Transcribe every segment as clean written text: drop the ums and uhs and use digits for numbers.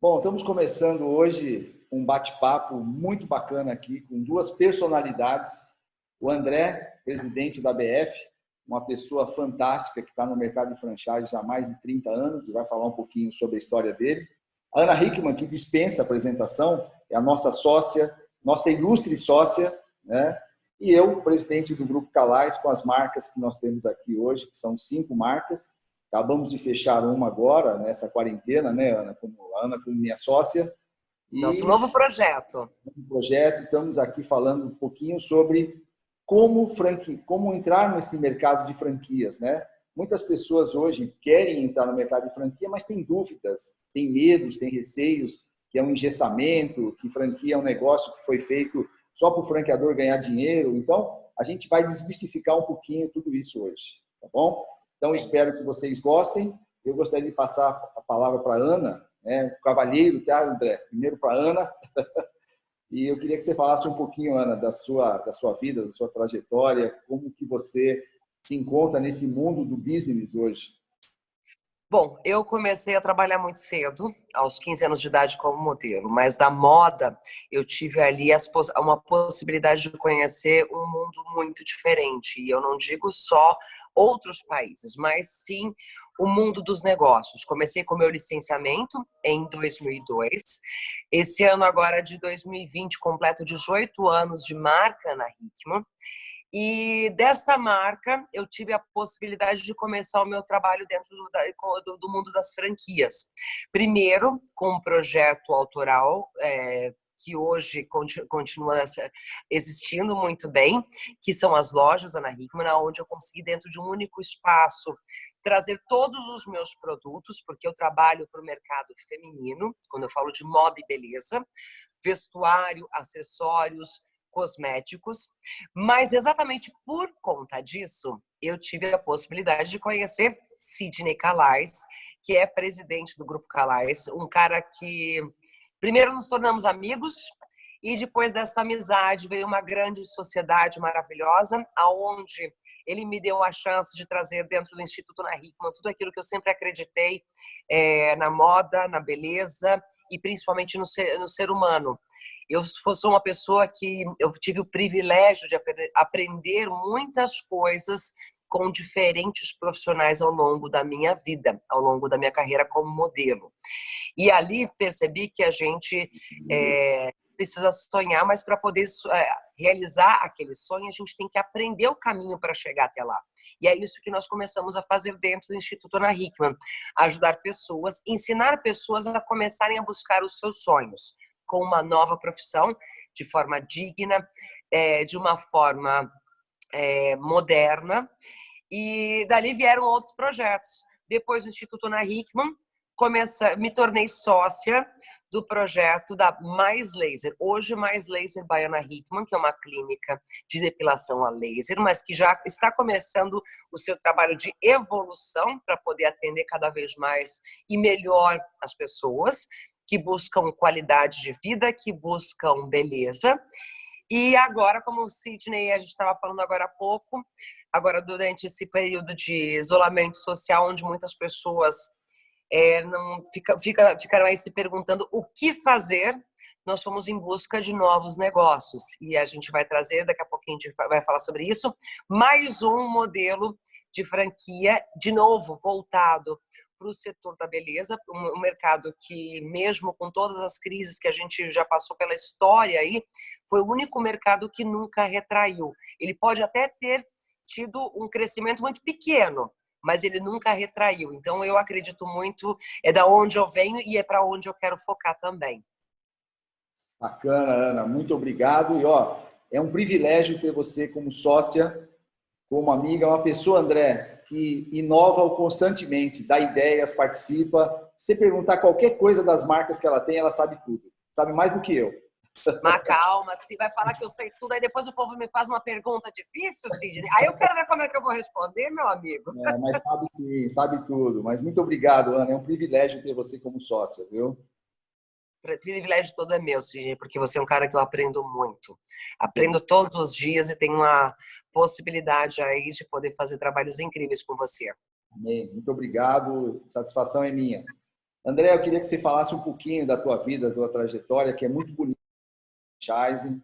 Bom, estamos começando hoje um bate-papo muito bacana aqui com duas personalidades. O André, presidente da BF, uma pessoa fantástica que está no mercado de franchise já há mais de 30 anos e vai falar um pouquinho sobre a história dele. A Ana Hickman, que dispensa a apresentação, é a nossa sócia, nossa ilustre sócia, né? E eu, presidente do Grupo Calais, com as marcas que nós temos aqui hoje, que são 5 marcas. Acabamos de fechar uma agora, nessa quarentena, né, Ana? A Ana como minha sócia. Nosso novo projeto. Estamos aqui falando um pouquinho sobre como entrar nesse mercado de franquias, né? Muitas pessoas hoje querem entrar no mercado de franquia, mas têm dúvidas, têm medos, têm receios, que é um engessamento, que franquia é um negócio que foi feito só para o franqueador ganhar dinheiro. Então, a gente vai desmistificar um pouquinho tudo isso hoje, tá bom? Então, espero que vocês gostem. Eu gostaria de passar a palavra para a Ana, né? O cavalheiro, tá, André? Primeiro para a Ana. E eu queria que você falasse um pouquinho, Ana, da sua vida, da sua trajetória, como que você se encontra nesse mundo do business hoje. Bom, eu comecei a trabalhar muito cedo, aos 15 anos de idade como modelo, mas da moda eu tive ali uma possibilidade de conhecer um mundo muito diferente. E eu não digo só outros países, mas sim o mundo dos negócios. Comecei com meu licenciamento em 2002. Esse ano agora de 2020, completo 18 anos de marca na Hickman. E desta marca, eu tive a possibilidade de começar o meu trabalho dentro do mundo das franquias. Primeiro, com um projeto autoral, que hoje continua existindo muito bem, que são as lojas Ana Hickman, onde eu consegui, dentro de um único espaço, trazer todos os meus produtos, porque eu trabalho para o mercado feminino, quando eu falo de moda e beleza, vestuário, acessórios, cosméticos, mas exatamente por conta disso, eu tive a possibilidade de conhecer Sidney Calais, que é presidente do Grupo Calais, um cara que primeiro nos tornamos amigos e depois dessa amizade veio uma grande sociedade maravilhosa, aonde ele me deu a chance de trazer dentro do Instituto Ana Hickman tudo aquilo que eu sempre acreditei na moda, na beleza e principalmente no ser humano. Eu sou uma pessoa que eu tive o privilégio de aprender muitas coisas com diferentes profissionais ao longo da minha vida, ao longo da minha carreira como modelo. E ali percebi que a gente precisa sonhar, mas para poder realizar aquele sonho, a gente tem que aprender o caminho para chegar até lá. E é isso que nós começamos a fazer dentro do Instituto Ana Hickman, ajudar pessoas, ensinar pessoas a começarem a buscar os seus sonhos, com uma nova profissão, de forma digna, de uma forma moderna. E dali vieram outros projetos. Depois do Instituto Ana Hickman, me tornei sócia do projeto da Mais Laser. Hoje, Mais Laser by Ana Hickman, que é uma clínica de depilação a laser, mas que já está começando o seu trabalho de evolução para poder atender cada vez mais e melhor as pessoas que buscam qualidade de vida, que buscam beleza. E agora, como o Sidney, a gente estava falando agora há pouco, agora durante esse período de isolamento social, onde muitas pessoas não ficaram aí se perguntando o que fazer, nós fomos em busca de novos negócios. E a gente vai trazer, daqui a pouquinho a gente vai falar sobre isso, mais um modelo de franquia, de novo, voltado para o setor da beleza, um mercado que, mesmo com todas as crises que a gente já passou pela história aí, foi o único mercado que nunca retraiu. Ele pode até ter tido um crescimento muito pequeno, mas ele nunca retraiu. Então, eu acredito muito, é da onde eu venho e é para onde eu quero focar também. Bacana, Ana. Muito obrigado. E, é um privilégio ter você como sócia, como amiga, uma pessoa, André, que inova constantemente, dá ideias, participa. Se você perguntar qualquer coisa das marcas que ela tem, ela sabe tudo. Sabe mais do que eu. Mas calma, se vai falar que eu sei tudo, aí depois o povo me faz uma pergunta difícil, Sidney. Aí eu quero ver como é que eu vou responder, meu amigo. Mas sabe sim, sabe tudo. Mas muito obrigado, Ana. É um privilégio ter você como sócia, viu? O privilégio todo é meu, Sidney, porque você é um cara que eu aprendo muito. Aprendo todos os dias e tenho uma possibilidade aí de poder fazer trabalhos incríveis com você. Amém. Muito obrigado. Satisfação é minha. André, eu queria que você falasse um pouquinho da tua vida, da tua trajetória, que é muito bonita. Franchising.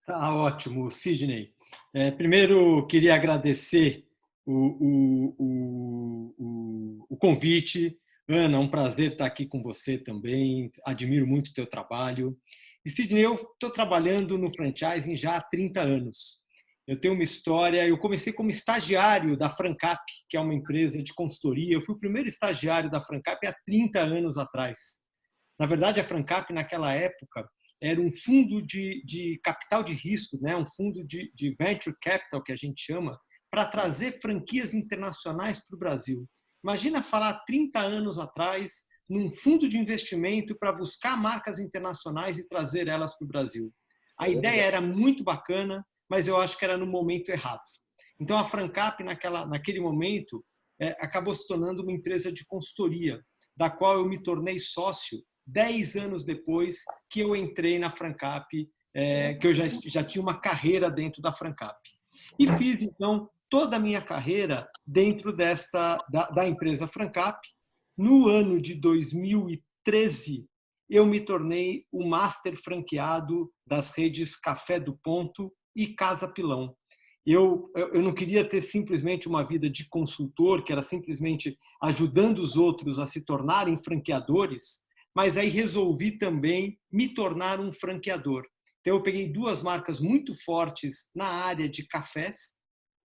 Tá ótimo, Sidney. Primeiro, queria agradecer o convite. Ana, um prazer estar aqui com você também. Admiro muito o teu trabalho. E, Sidney, eu estou trabalhando no franchising já há 30 anos. Eu tenho uma história, eu comecei como estagiário da Francap, que é uma empresa de consultoria. Eu fui o primeiro estagiário da Francap há 30 anos atrás. Na verdade, a Francap, naquela época, era um fundo de capital de risco, né? Um fundo de venture capital, que a gente chama, para trazer franquias internacionais para o Brasil. Imagina falar 30 anos atrás num fundo de investimento para buscar marcas internacionais e trazer elas para o Brasil. A ideia era muito bacana, mas eu acho que era no momento errado. Então, a Francap, naquele momento, acabou se tornando uma empresa de consultoria, da qual eu me tornei sócio 10 anos depois que eu entrei na Francap, que eu já tinha uma carreira dentro da Francap. E fiz, então, toda a minha carreira dentro da empresa Francap. No ano de 2013, eu me tornei o master franqueado das redes Café do Ponto e Casa Pilão. Eu não queria ter simplesmente uma vida de consultor, que era simplesmente ajudando os outros a se tornarem franqueadores, mas aí resolvi também me tornar um franqueador. Então, eu peguei duas marcas muito fortes na área de cafés,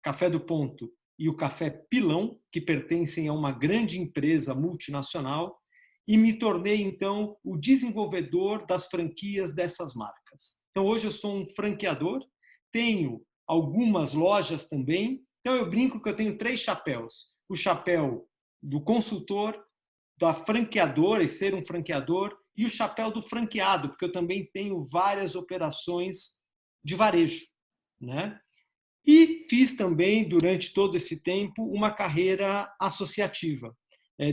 Café do Ponto e o Café Pilão, que pertencem a uma grande empresa multinacional, e me tornei, então, o desenvolvedor das franquias dessas marcas. Então, hoje eu sou um franqueador, tenho algumas lojas também, então eu brinco que eu tenho 3 chapéus. O chapéu do consultor, da franqueadora e ser um franqueador, e o chapéu do franqueado, porque eu também tenho várias operações de varejo, né? E fiz também, durante todo esse tempo, uma carreira associativa.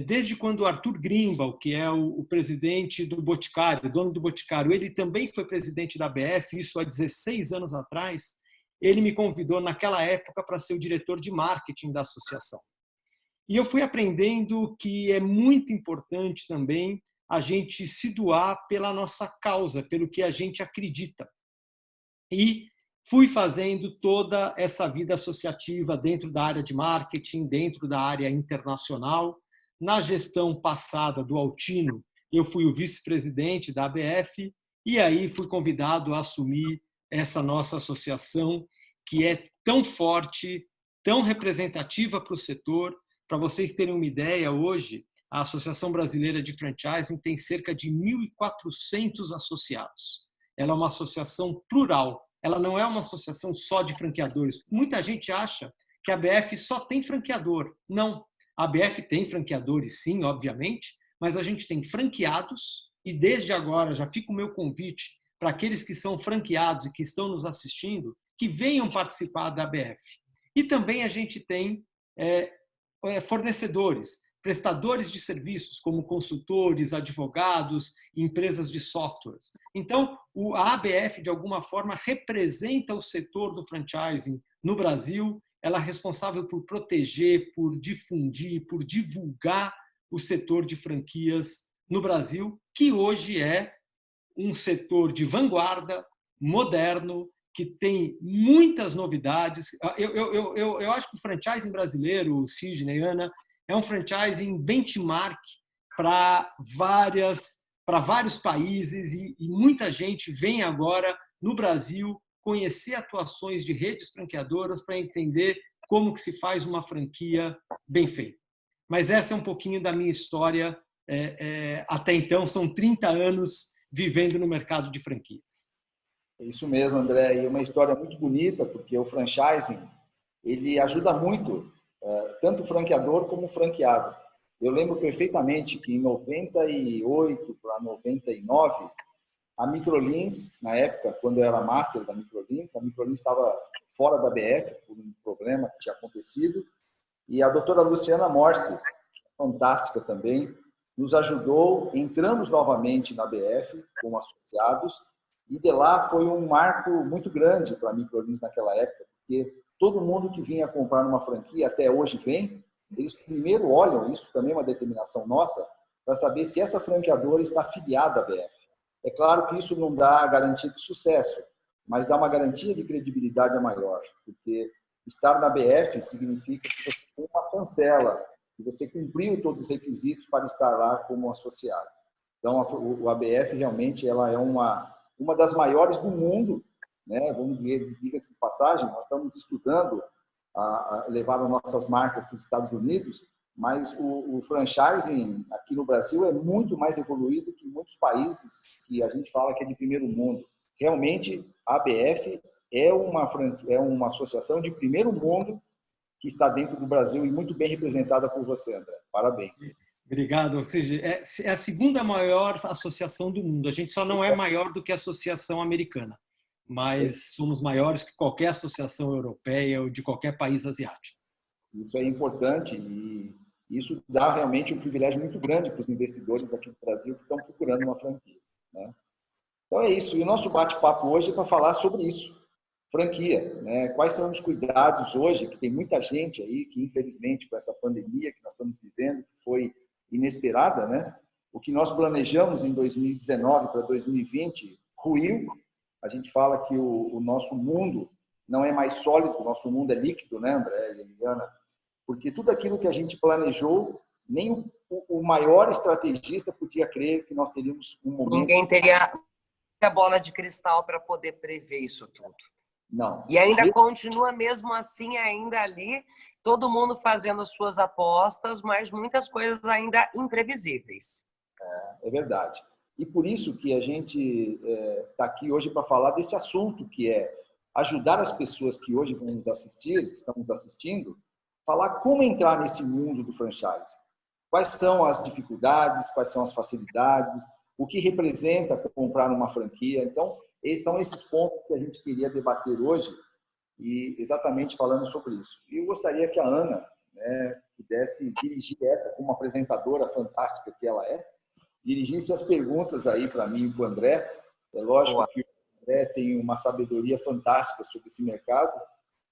Desde quando o Arthur Grimbal, que é o presidente do Boticário, dono do Boticário, ele também foi presidente da ABF, isso há 16 anos atrás, ele me convidou naquela época para ser o diretor de marketing da associação. E eu fui aprendendo que é muito importante também a gente se doar pela nossa causa, pelo que a gente acredita. E fui fazendo toda essa vida associativa dentro da área de marketing, dentro da área internacional. Na gestão passada do Altino, eu fui o vice-presidente da ABF e aí fui convidado a assumir essa nossa associação, que é tão forte, tão representativa para o setor. Para vocês terem uma ideia, hoje, a Associação Brasileira de Franchising tem cerca de 1.400 associados. Ela é uma associação plural. Ela não é uma associação só de franqueadores. Muita gente acha que a ABF só tem franqueador. Não. A ABF tem franqueadores, sim, obviamente, mas a gente tem franqueados e desde agora já fica o meu convite para aqueles que são franqueados e que estão nos assistindo, que venham participar da ABF. E também a gente tem fornecedores, prestadores de serviços, como consultores, advogados, empresas de softwares. Então, a ABF, de alguma forma, representa o setor do franchising no Brasil. Ela é responsável por proteger, por difundir, por divulgar o setor de franquias no Brasil, que hoje é um setor de vanguarda, moderno, que tem muitas novidades. Eu acho que o franchising brasileiro, Sidney, Ana, é um franchising benchmark para vários países e muita gente vem agora no Brasil conhecer atuações de redes franqueadoras para entender como que se faz uma franquia bem feita. Mas essa é um pouquinho da minha história. Até então, são 30 anos vivendo no mercado de franquias. É isso mesmo, André. E uma história muito bonita, porque o franchising ele ajuda muito, tanto o franqueador como o franqueado. Eu lembro perfeitamente que em 98 para 99, a Microlins, na época, quando eu era master da Microlins, a Microlins estava fora da BF por um problema que tinha acontecido, e a doutora Luciana Morse, fantástica também, nos ajudou, entramos novamente na BF como associados, e de lá foi um marco muito grande para a Microlins naquela época, porque todo mundo que vinha comprar numa franquia, até hoje vem, eles primeiro olham, isso também é uma determinação nossa, para saber se essa franqueadora está afiliada à BF. É claro que isso não dá garantia de sucesso, mas dá uma garantia de credibilidade maior, porque estar na BF significa que você tem uma chancela, que você cumpriu todos os requisitos para estar lá como associado. Então, a BF realmente ela é uma das maiores do mundo, né? Vamos dizer, diga-se de passagem, nós estamos estudando a levar as nossas marcas para os Estados Unidos, mas o franchising aqui no Brasil é muito mais evoluído que muitos países que a gente fala que é de primeiro mundo. Realmente, a ABF é uma associação de primeiro mundo que está dentro do Brasil e muito bem representada por você, André. Parabéns. Obrigado. Ou seja, é a segunda maior associação do mundo. A gente só não é maior do que a Associação Americana, mas somos maiores que qualquer associação europeia ou de qualquer país asiático. Isso é importante e isso dá realmente um privilégio muito grande para os investidores aqui do Brasil que estão procurando uma franquia, né? Então é isso. E o nosso bate-papo hoje é para falar sobre isso, franquia, né? Quais são os cuidados hoje, que tem muita gente aí que, infelizmente, com essa pandemia que nós estamos vivendo, que foi inesperada, né? O que nós planejamos em 2019 para 2020 ruiu. A gente fala que o nosso mundo não é mais sólido, o nosso mundo é líquido, né, André e Eliana? Porque tudo aquilo que a gente planejou, nem o maior estrategista podia crer que nós teríamos um momento... Ninguém teria a bola de cristal para poder prever isso tudo. Não. E ainda continua mesmo assim, ainda ali, todo mundo fazendo suas apostas, mas muitas coisas ainda imprevisíveis. É verdade. E por isso que a gente está aqui hoje para falar desse assunto, que é ajudar as pessoas que hoje vão nos assistir, estão nos assistindo, falar como entrar nesse mundo do franchise. Quais são as dificuldades, quais são as facilidades, o que representa comprar uma franquia. Então, são esses pontos que a gente queria debater hoje e exatamente falando sobre isso. E eu gostaria que a Ana, né, pudesse dirigir essa como apresentadora fantástica que ela é, dirigisse as perguntas aí para mim e para o André. É lógico que o André tem uma sabedoria fantástica sobre esse mercado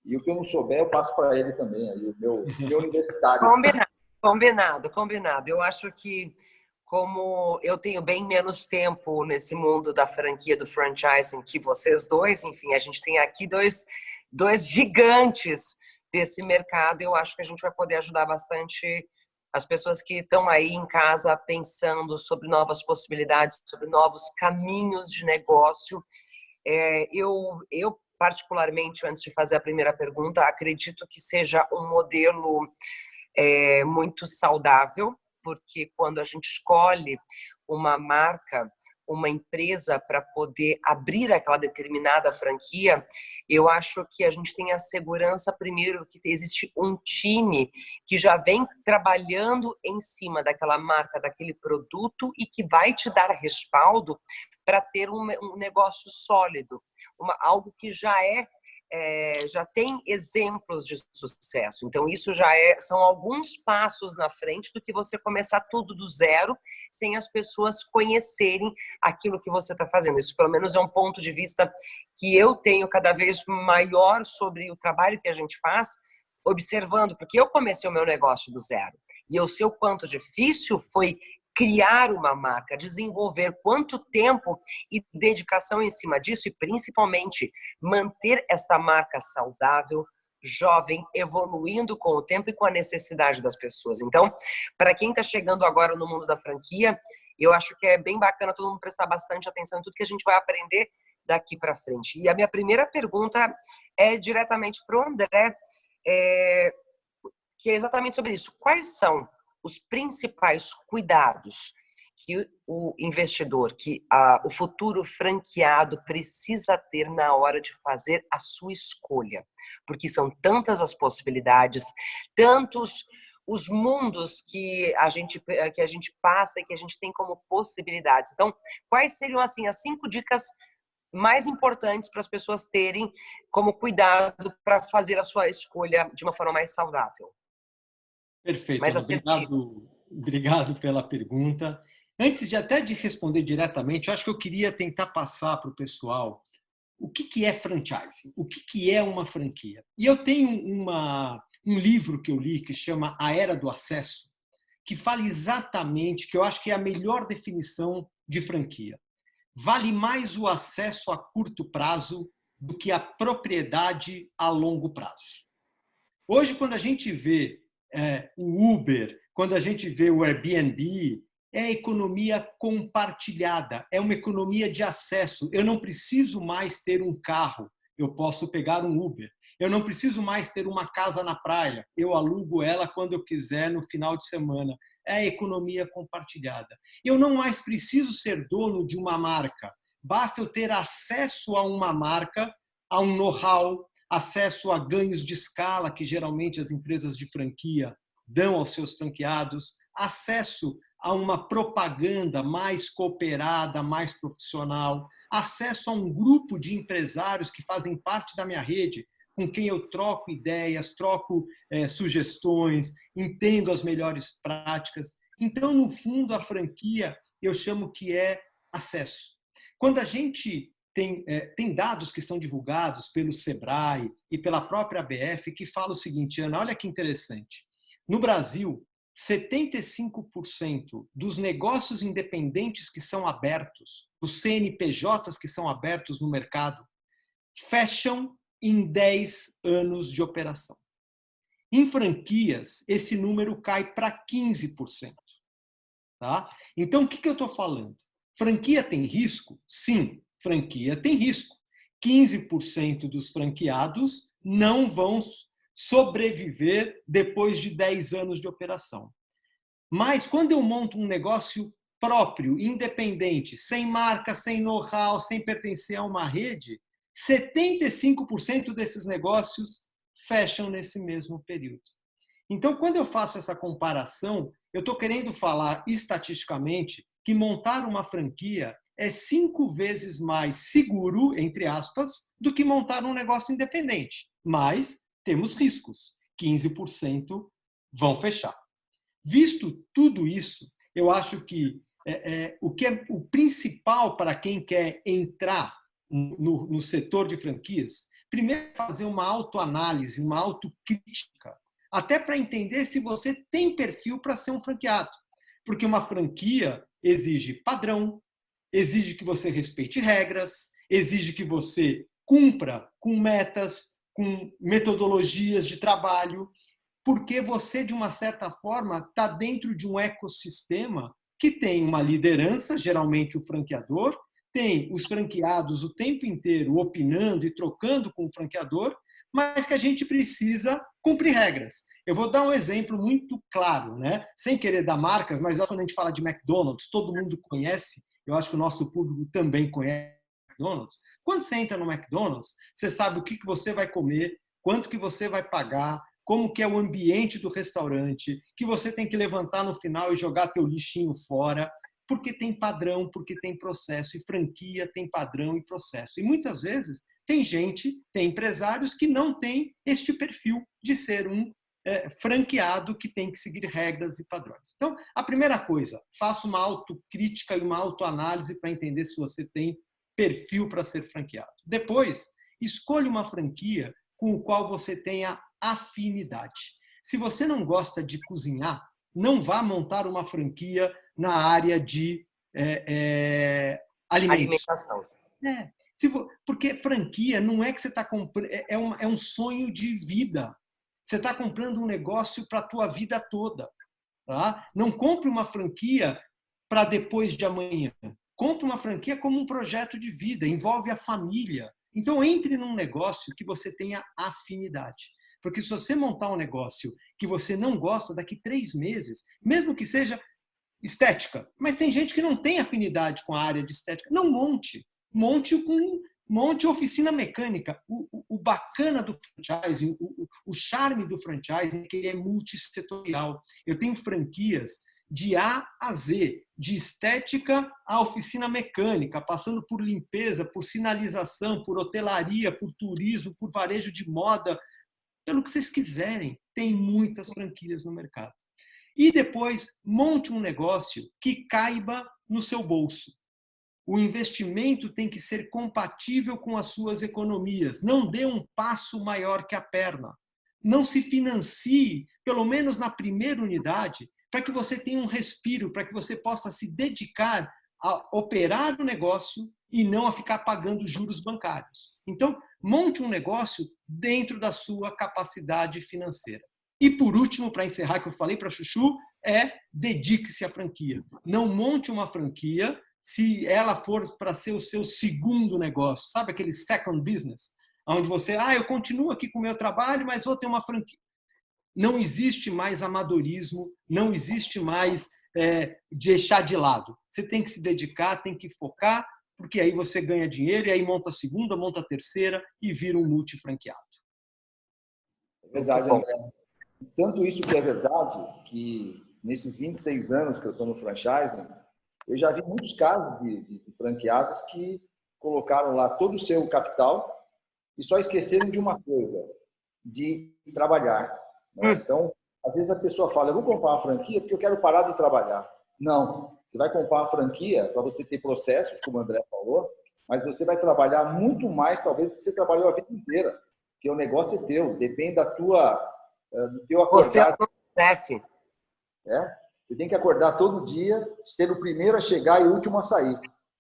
e o que eu não souber eu passo para ele também, aí, o meu universitário. Combinado. Eu acho que como eu tenho bem menos tempo nesse mundo da franquia, do franchising, que vocês dois, enfim, a gente tem aqui dois gigantes desse mercado, eu acho que a gente vai poder ajudar bastante as pessoas que estão aí em casa pensando sobre novas possibilidades, sobre novos caminhos de negócio. Eu particularmente, antes de fazer a primeira pergunta, acredito que seja um modelo muito saudável, porque quando a gente escolhe uma marca, uma empresa para poder abrir aquela determinada franquia, eu acho que a gente tem a segurança, primeiro, que existe um time que já vem trabalhando em cima daquela marca, daquele produto e que vai te dar respaldo para ter um negócio sólido, algo que já tem exemplos de sucesso. Então, isso são alguns passos na frente do que você começar tudo do zero, sem as pessoas conhecerem aquilo que você está fazendo. Isso, pelo menos, é um ponto de vista que eu tenho cada vez maior sobre o trabalho que a gente faz, observando, porque eu comecei o meu negócio do zero. E eu sei o quanto difícil foi criar uma marca, desenvolver quanto tempo e dedicação em cima disso e, principalmente, manter esta marca saudável, jovem, evoluindo com o tempo e com a necessidade das pessoas. Então, para quem está chegando agora no mundo da franquia, eu acho que é bem bacana todo mundo prestar bastante atenção em tudo que a gente vai aprender daqui para frente. E a minha primeira pergunta é diretamente para o André, que é exatamente sobre isso. Quais são os principais cuidados que o investidor, que o futuro franqueado precisa ter na hora de fazer a sua escolha? Porque são tantas as possibilidades, tantos os mundos que a gente passa e que a gente tem como possibilidades. Então, quais seriam assim as 5 dicas mais importantes para as pessoas terem como cuidado para fazer a sua escolha de uma forma mais saudável? Perfeito. Obrigado pela pergunta. Antes de responder diretamente, eu acho que eu queria tentar passar para o pessoal o que é franchising, o que é uma franquia. E eu tenho um livro que eu li que chama A Era do Acesso, que fala exatamente, que eu acho que é a melhor definição de franquia. Vale mais o acesso a curto prazo do que a propriedade a longo prazo. Hoje, quando a gente vê o Uber, quando a gente vê o Airbnb, é a economia compartilhada, é uma economia de acesso. Eu não preciso mais ter um carro, eu posso pegar um Uber. Eu não preciso mais ter uma casa na praia, eu alugo ela quando eu quiser no final de semana. É a economia compartilhada. Eu não mais preciso ser dono de uma marca, basta eu ter acesso a uma marca, a um know-how, acesso a ganhos de escala que geralmente as empresas de franquia dão aos seus franqueados, acesso a uma propaganda mais cooperada, mais profissional, acesso a um grupo de empresários que fazem parte da minha rede, com quem eu troco ideias, troco sugestões, entendo as melhores práticas. Então, no fundo, a franquia eu chamo que é acesso. Quando a gente tem dados que são divulgados pelo Sebrae e pela própria ABF que falam o seguinte, Ana, olha que interessante. No Brasil, 75% dos negócios independentes que são abertos, os CNPJs que são abertos no mercado, fecham em 10 anos de operação. Em franquias, esse número cai para 15%. Tá? Então, o que eu estou falando? Franquia tem risco? Sim, franquia tem risco. 15% dos franqueados não vão sobreviver depois de 10 anos de operação. Mas quando eu monto um negócio próprio, independente, sem marca, sem know-how, sem pertencer a uma rede, 75% desses negócios fecham nesse mesmo período. Então, quando eu faço essa comparação, eu estou querendo falar estatisticamente que montar uma franquia é 5 vezes mais seguro, entre aspas, do que montar um negócio independente. Mas temos riscos. 15% vão fechar. Visto tudo isso, eu acho que o principal para quem quer entrar no setor de franquias, primeiro fazer uma autoanálise, uma autocrítica, até para entender se você tem perfil para ser um franqueado. Porque uma franquia exige padrão, exige que você respeite regras, exige que você cumpra com metas, com metodologias de trabalho, porque você, de uma certa forma, está dentro de um ecossistema que tem uma liderança, geralmente o franqueador, tem os franqueados o tempo inteiro opinando e trocando com o franqueador, mas que a gente precisa cumprir regras. Eu vou dar um exemplo muito claro, né? Sem querer dar marcas, mas quando a gente fala de McDonald's, todo mundo conhece, eu acho que o nosso público também conhece McDonald's. Quando você entra no McDonald's, você sabe o que você vai comer, quanto que você vai pagar, como que é o ambiente do restaurante, que você tem que levantar no final e jogar teu lixinho fora, porque tem padrão, porque tem processo, e franquia tem padrão e processo. E muitas vezes tem empresários que não têm este perfil de ser um franqueado que tem que seguir regras e padrões. Então, a primeira coisa, faça uma autocrítica e uma autoanálise para entender se você tem perfil para ser franqueado. Depois, escolha uma franquia com o qual você tenha afinidade. Se você não gosta de cozinhar, não vá montar uma franquia na área de alimentos. Alimentação. Porque franquia não é que você está comprando, é um sonho de vida. Você está comprando um negócio para a tua vida toda. Tá? Não compre uma franquia para depois de amanhã. Compre uma franquia como um projeto de vida, envolve a família. Então, entre num negócio que você tenha afinidade. Porque se você montar um negócio que você não gosta, daqui 3 meses, mesmo que seja estética, mas tem gente que não tem afinidade com a área de estética, não monte. Monte oficina mecânica. O bacana do franchising, o charme do franchising é que ele é multissetorial. Eu tenho franquias de A a Z, de estética à oficina mecânica, passando por limpeza, por sinalização, por hotelaria, por turismo, por varejo de moda, pelo que vocês quiserem. Tem muitas franquias no mercado. E depois, monte um negócio que caiba no seu bolso. O investimento tem que ser compatível com as suas economias. Não dê um passo maior que a perna. não se financie, pelo menos na primeira unidade, para que você tenha um respiro, para que você possa se dedicar a operar o negócio e não a ficar pagando juros bancários. Então, monte um negócio dentro da sua capacidade financeira. E, por último, para encerrar, que eu falei para a Chuchu, dedique-se à franquia. Não monte uma franquia se ela for para ser o seu segundo negócio. Sabe aquele second business? Onde você, eu continuo aqui com o meu trabalho, mas vou ter uma franquia. Não existe mais amadorismo, não existe mais deixar de lado. Você tem que se dedicar, tem que focar, porque aí você ganha dinheiro, e aí monta a segunda, monta a terceira e vira um multifranqueado. É verdade, André. Tanto isso que é verdade, que nesses 26 anos que eu estou no franchising, eu já vi muitos casos de franqueados que colocaram lá todo o seu capital e só esqueceram de uma coisa, de trabalhar. Né? Então, às vezes a pessoa fala, eu vou comprar uma franquia porque eu quero parar de trabalhar. Não, você vai comprar uma franquia para você ter processos, como o André falou, mas você vai trabalhar muito mais, talvez, do que você trabalhou a vida inteira, porque o negócio é teu, depende do teu acordar. Você é o chefe. Você tem que acordar todo dia, ser o primeiro a chegar e o último a sair.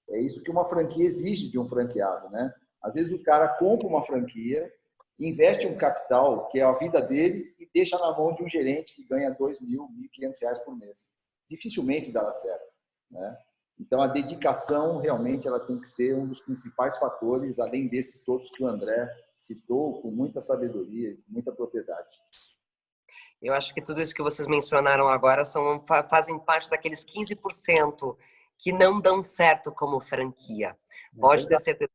É isso que uma franquia exige de um franqueado, né? Às vezes o cara compra uma franquia, investe um capital, que é a vida dele, e deixa na mão de um gerente que ganha R$2.000, R$1.500 por mês. Dificilmente dá certo, né? Então, a dedicação, realmente, ela tem que ser um dos principais fatores, além desses todos que o André citou, com muita sabedoria, com muita propriedade. Eu acho que tudo isso que vocês mencionaram agora fazem parte daqueles 15% que não dão certo como franquia. Pode ter certeza.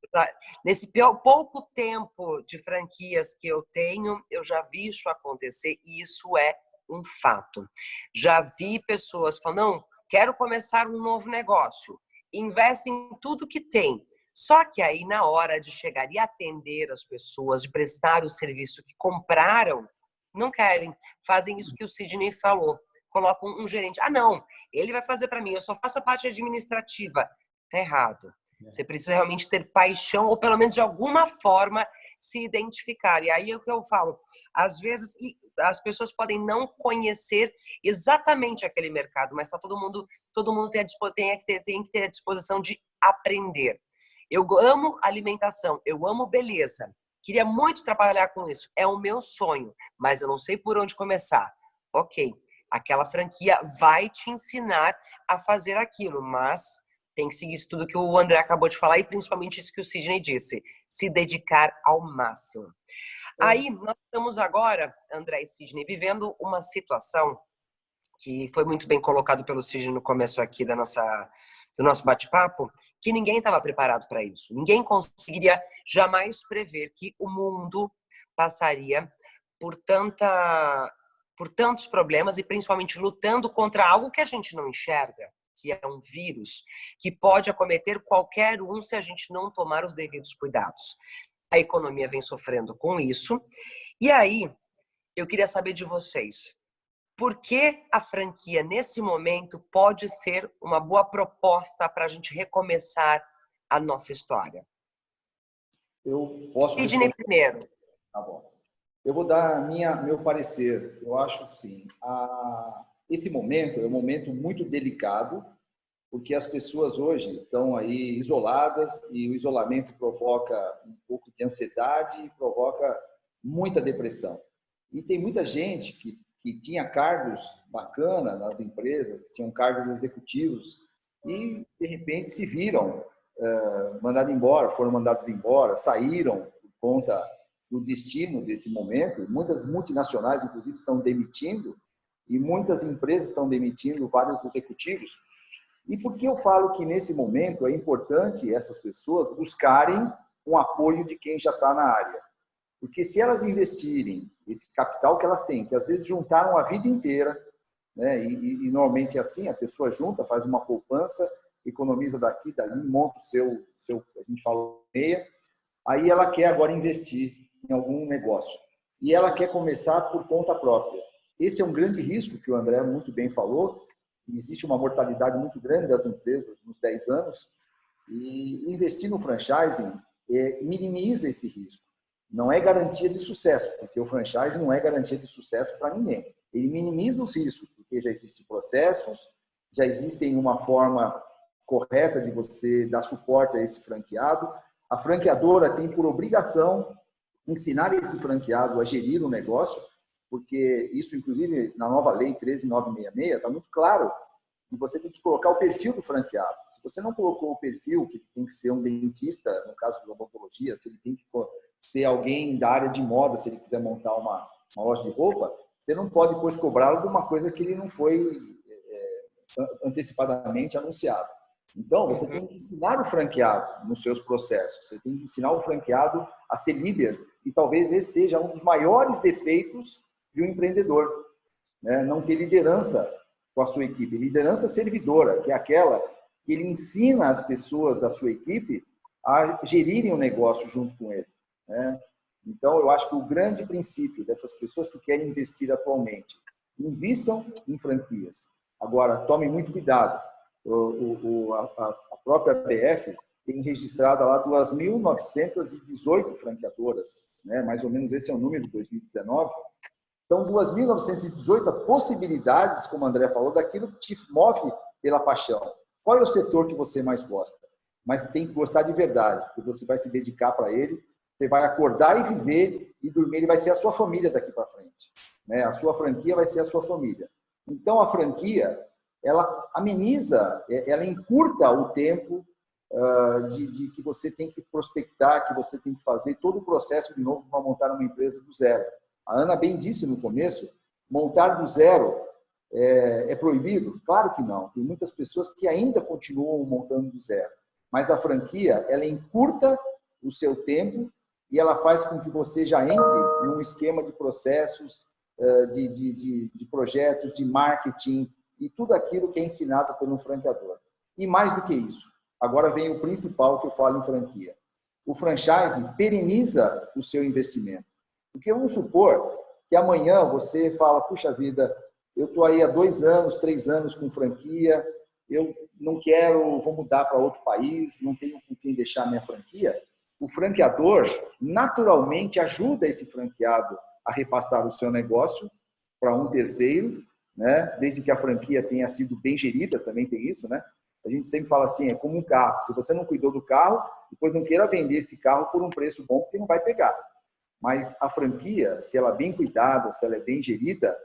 Nesse pouco tempo de franquias que eu tenho, eu já vi isso acontecer e isso é um fato. Já vi pessoas falando, não, quero começar um novo negócio. Investem em tudo que tem. Só que aí, na hora de chegar e atender as pessoas, de prestar o serviço que compraram, não querem. Fazem isso que o Sidney falou. Colocam um gerente. Não, ele vai fazer para mim, eu só faço a parte administrativa. Tá errado. Você precisa realmente ter paixão, ou pelo menos de alguma forma se identificar. E aí é o que eu falo. Às vezes, as pessoas podem não conhecer exatamente aquele mercado, mas todo mundo tem que ter a disposição de aprender. Eu amo alimentação, eu amo beleza. Queria muito trabalhar com isso. É o meu sonho, mas eu não sei por onde começar. Ok, aquela franquia vai te ensinar a fazer aquilo, mas tem que seguir isso tudo que o André acabou de falar e principalmente isso que o Sidney disse, se dedicar ao máximo. Aí, nós estamos agora, André e Sidney, vivendo uma situação que foi muito bem colocado pelo Sidney no começo aqui do nosso bate-papo, que ninguém estava preparado para isso. Ninguém conseguiria jamais prever que o mundo passaria por tantos problemas e principalmente lutando contra algo que a gente não enxerga, que é um vírus, que pode acometer qualquer um se a gente não tomar os devidos cuidados. A economia vem sofrendo com isso. E aí, eu queria saber de vocês, por que a franquia, nesse momento, pode ser uma boa proposta para a gente recomeçar a nossa história? Eu posso Sidney primeiro. Tá bom. Eu vou dar meu parecer. Eu acho que sim. Esse momento é um momento muito delicado, porque as pessoas hoje estão aí isoladas e o isolamento provoca um pouco de ansiedade e provoca muita depressão. E tem muita gente que tinha cargos bacana nas empresas, tinham cargos executivos e, de repente, se viram foram mandados embora, saíram por conta do destino desse momento. Muitas multinacionais, inclusive, estão demitindo e muitas empresas estão demitindo vários executivos. E por que eu falo que, nesse momento, é importante essas pessoas buscarem um apoio de quem já está na área? Porque se elas investirem esse capital que elas têm, que às vezes juntaram a vida inteira, né? E normalmente é assim, a pessoa junta, faz uma poupança, economiza daqui, dali, monta o seu a gente fala, meia, aí ela quer agora investir em algum negócio. E ela quer começar por conta própria. Esse é um grande risco que o André muito bem falou. Existe uma mortalidade muito grande das empresas nos 10 anos. E investir no franchising minimiza esse risco. não é garantia de sucesso, porque o franchise não é garantia de sucesso para ninguém. Ele minimiza os riscos, porque já existem processos, já existem uma forma correta de você dar suporte a esse franqueado. A franqueadora tem por obrigação ensinar esse franqueado a gerir o negócio, porque isso, inclusive, na nova lei 13966, está muito claro que você tem que colocar o perfil do franqueado. Se você não colocou o perfil, que tem que ser um dentista, no caso de odontologia, se ele tem que ser alguém da área de moda, se ele quiser montar uma loja de roupa, você não pode depois cobrá-lo de uma coisa que ele não foi antecipadamente anunciado. Então, você tem que ensinar o franqueado nos seus processos, você tem que ensinar o franqueado a ser líder, e talvez esse seja um dos maiores defeitos de um empreendedor, né? Não ter liderança com a sua equipe, liderança servidora, que é aquela que ele ensina as pessoas da sua equipe a gerirem o negócio junto com ele, né? Então, eu acho que o grande princípio dessas pessoas que querem investir atualmente, invistam em franquias. Agora, tomem muito cuidado. A própria BF tem registrado lá 2.918 franqueadoras, né? Mais ou menos esse é o número de 2019. São 2.918 possibilidades, como o André falou, daquilo que te move pela paixão. Qual é o setor que você mais gosta? Mas tem que gostar de verdade, porque você vai se dedicar para ele, você vai acordar e viver e dormir, ele vai ser a sua família daqui para frente, né? A sua franquia vai ser a sua família. Então, a franquia, ela ameniza, ela encurta o tempo de que você tem que prospectar, que você tem que fazer todo o processo de novo para montar uma empresa do zero. A Ana bem disse no começo, montar do zero é proibido? Claro que não. Tem muitas pessoas que ainda continuam montando do zero. Mas a franquia, ela encurta o seu tempo e ela faz com que você já entre num esquema de processos, de projetos, de marketing e tudo aquilo que é ensinado pelo franqueador. E mais do que isso, agora vem o principal que eu falo em franquia. O franchise pereniza o seu investimento. Porque vamos supor que amanhã você fala, puxa vida, eu estou aí há 2 anos, 3 anos com franquia, eu não quero, vou mudar para outro país, não tenho com quem deixar minha franquia. O franqueador, naturalmente, ajuda esse franqueado a repassar o seu negócio para um terceiro, né? Desde que a franquia tenha sido bem gerida, também tem isso, né? A gente sempre fala assim, é como um carro. Se você não cuidou do carro, depois não queira vender esse carro por um preço bom, porque não vai pegar. Mas a franquia, se ela é bem cuidada, se ela é bem gerida,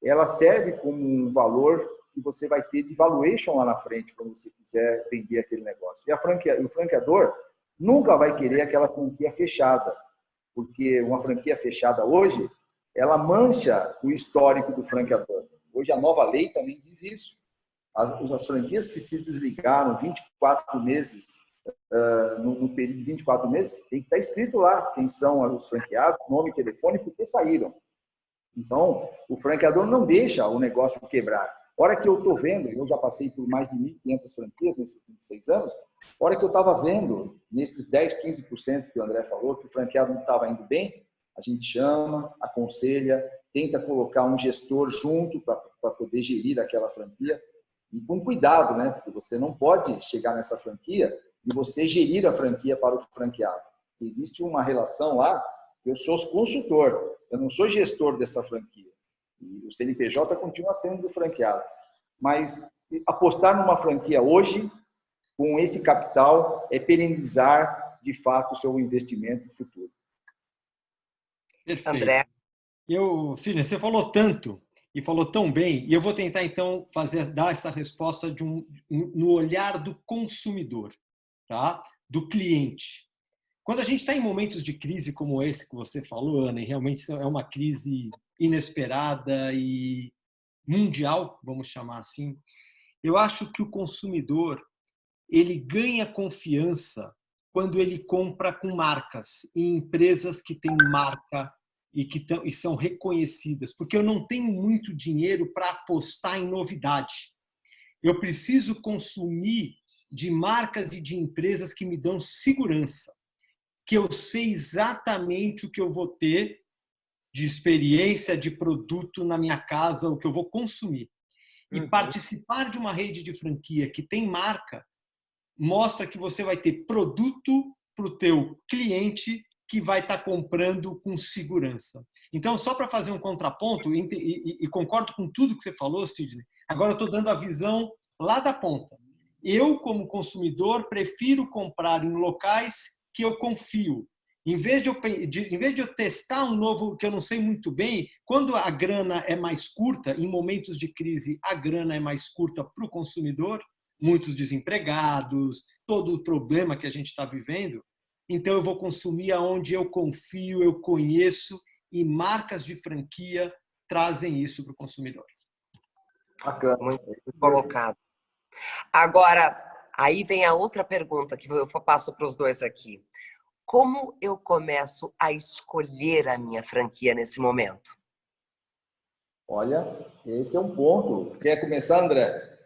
ela serve como um valor que você vai ter de valuation lá na frente, quando você quiser vender aquele negócio. E o franqueador nunca vai querer aquela franquia fechada, porque uma franquia fechada hoje, ela mancha o histórico do franqueador. Hoje a nova lei também diz isso. As franquias que se desligaram 24 meses, no período de 24 meses, tem que estar escrito lá quem são os franqueados, nome, telefone, por que saíram. Então, o franqueador não deixa o negócio quebrar. A hora que eu estou vendo, eu já passei por mais de 1.500 franquias nesses 26 anos, a hora que eu estava vendo, nesses 10%, 15% que o André falou, que o franqueado não estava indo bem, a gente chama, aconselha, tenta colocar um gestor junto para poder gerir aquela franquia. E com cuidado, né? Porque você não pode chegar nessa franquia e você gerir a franquia para o franqueado. Existe uma relação lá, eu sou consultor, eu não sou gestor dessa franquia. E o CNPJ continua sendo do franqueado. Mas apostar numa franquia hoje, com esse capital, é perenizar, de fato, o seu investimento futuro. Perfeito. André. Cília, você falou tanto e falou tão bem, e eu vou tentar, então, dar essa resposta no olhar do consumidor, tá? Do cliente. Quando a gente está em momentos de crise como esse que você falou, Ana, e realmente é uma crise inesperada e mundial, vamos chamar assim, eu acho que o consumidor ele ganha confiança quando ele compra com marcas, em empresas que têm marca e são reconhecidas, porque eu não tenho muito dinheiro para apostar em novidade. Eu preciso consumir de marcas e de empresas que me dão segurança, que eu sei exatamente o que eu vou ter de experiência, de produto na minha casa, o que eu vou consumir. E participar de uma rede de franquia que tem marca mostra que você vai ter produto para o teu cliente que vai estar comprando com segurança. Então, só para fazer um contraponto, e concordo com tudo que você falou, Sidney, agora eu estou dando a visão lá da ponta. Eu, como consumidor, prefiro comprar em locais que eu confio. Em vez de eu testar um novo que eu não sei muito bem, quando a grana é mais curta, em momentos de crise, a grana é mais curta para o consumidor, muitos desempregados, todo o problema que a gente está vivendo, então eu vou consumir aonde eu confio, eu conheço, e marcas de franquia trazem isso para o consumidor. Bacana. Muito colocado. Agora, aí vem a outra pergunta que eu passo para os dois aqui. Como eu começo a escolher a minha franquia nesse momento? Olha, esse é um ponto. Quer começar, André?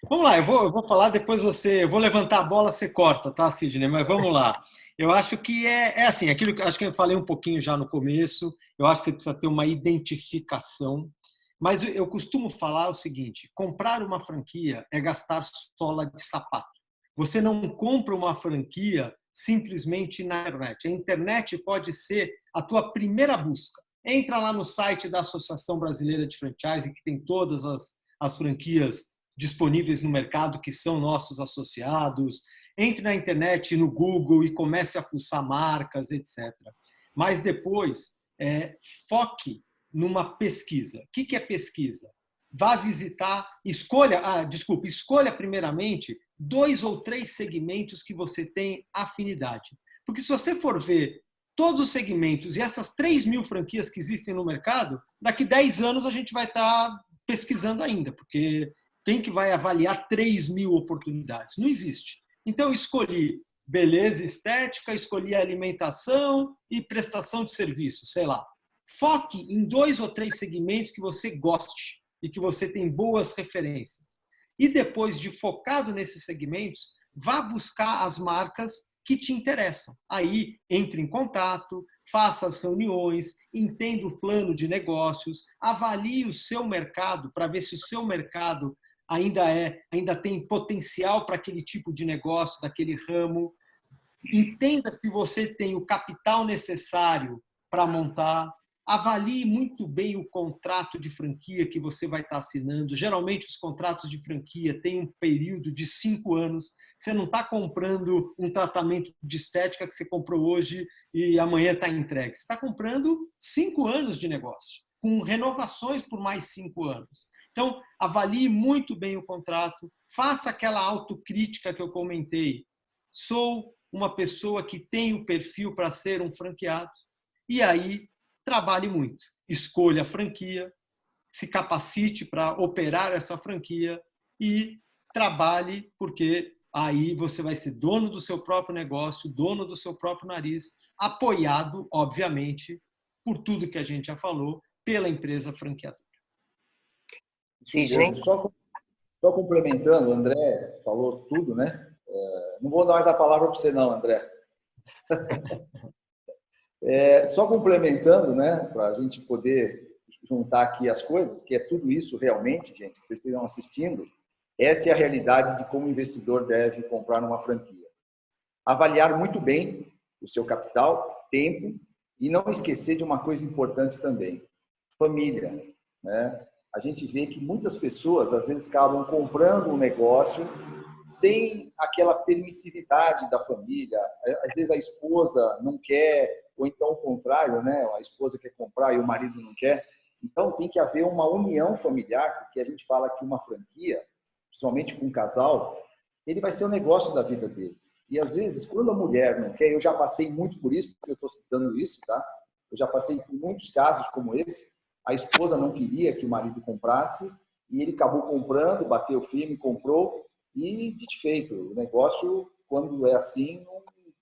Vamos lá, eu vou falar, depois eu vou levantar a bola, você corta, tá, Sidney? Mas vamos lá. Eu acho que é assim, aquilo que acho que eu falei um pouquinho já no começo, eu acho que você precisa ter uma identificação, mas eu costumo falar o seguinte: comprar uma franquia é gastar sola de sapato. Você não compra uma franquia simplesmente na internet. A internet pode ser a tua primeira busca. Entra lá no site da Associação Brasileira de Franchise, que tem todas as franquias disponíveis no mercado que são nossos associados. Entre na internet, no Google e comece a fuçar marcas, etc. Mas depois, foque numa pesquisa. O que é pesquisa? Vá visitar, escolha primeiramente 2 ou 3 segmentos que você tem afinidade. Porque se você for ver todos os segmentos e essas 3.000 franquias que existem no mercado, daqui 10 anos a gente vai estar pesquisando ainda, porque quem que vai avaliar 3.000 oportunidades? Não existe. Então, escolhi beleza estética, escolhi alimentação e prestação de serviço, sei lá. Foque em 2 ou 3 segmentos que você goste e que você tem boas referências. E depois de focado nesses segmentos, vá buscar as marcas que te interessam. Aí, entre em contato, faça as reuniões, entenda o plano de negócios, avalie o seu mercado para ver se o seu mercado ainda tem potencial para aquele tipo de negócio, daquele ramo. Entenda se você tem o capital necessário para montar. Avalie muito bem o contrato de franquia que você vai estar assinando. Geralmente, os contratos de franquia têm um período de 5 anos. Você não está comprando um tratamento de estética que você comprou hoje e amanhã está entregue. Você está comprando 5 anos de negócio, com renovações por mais 5 anos. Então, avalie muito bem o contrato, faça aquela autocrítica que eu comentei. Sou uma pessoa que tem o perfil para ser um franqueado. E aí, trabalhe muito. Escolha a franquia, se capacite para operar essa franquia e trabalhe, porque aí você vai ser dono do seu próprio negócio, dono do seu próprio nariz, apoiado, obviamente, por tudo que a gente já falou, pela empresa franqueadora. Sidney? Só complementando, o André falou tudo, né? Não vou dar mais a palavra para você não, André. Só complementando, né? Para a gente poder juntar aqui as coisas, que é tudo isso realmente, gente, que vocês estejam assistindo, essa é a realidade de como o investidor deve comprar uma franquia. Avaliar muito bem o seu capital, tempo, e não esquecer de uma coisa importante também, família, né? A gente vê que muitas pessoas, às vezes, acabam comprando um negócio sem aquela permissividade da família. Às vezes a esposa não quer, ou então o contrário, né? A esposa quer comprar e o marido não quer. Então tem que haver uma união familiar, porque a gente fala que uma franquia, principalmente com um casal, ele vai ser o negócio da vida deles. E às vezes, quando a mulher não quer, eu já passei muito por isso, porque eu estou citando isso, tá? Eu já passei por muitos casos como esse. A esposa não queria que o marido comprasse e ele acabou comprando, bateu firme, comprou e, de feito, o negócio, quando é assim,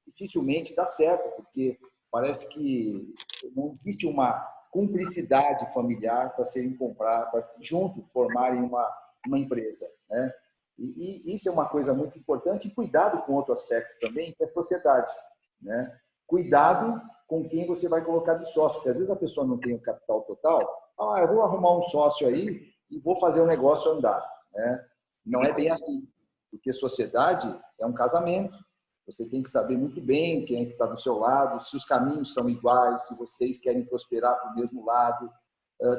dificilmente dá certo, porque parece que não existe uma cumplicidade familiar para serem comprados, para juntos formarem uma empresa, né? E isso é uma coisa muito importante, e cuidado com outro aspecto também, que é a sociedade, né? Cuidado com quem você vai colocar de sócio, porque às vezes a pessoa não tem o capital total, eu vou arrumar um sócio aí e vou fazer o negócio andar, né? Não é bem assim, porque sociedade é um casamento, Você tem que saber muito bem quem é que está do seu lado, se os caminhos são iguais, se vocês querem prosperar para o mesmo lado.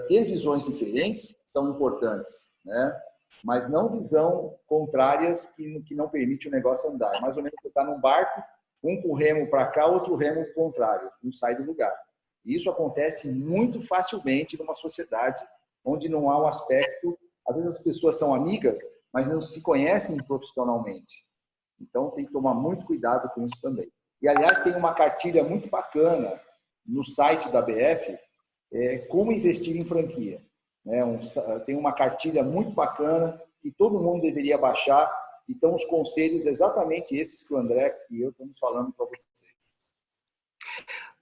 Ter visões diferentes são importantes, né? Mas não visão contrárias que não permite o negócio andar. Mais ou menos você está num barco, um com o remo para cá, outro remo contrário, não sai do lugar. E isso acontece muito facilmente numa sociedade onde não há um aspecto... Às vezes as pessoas são amigas, mas não se conhecem profissionalmente. Então, tem que tomar muito cuidado com isso também. E, aliás, tem uma cartilha muito bacana no site da BF, como investir em franquia. Tem uma cartilha muito bacana que todo mundo deveria baixar. Então, os conselhos exatamente esses que o André e eu estamos falando para você.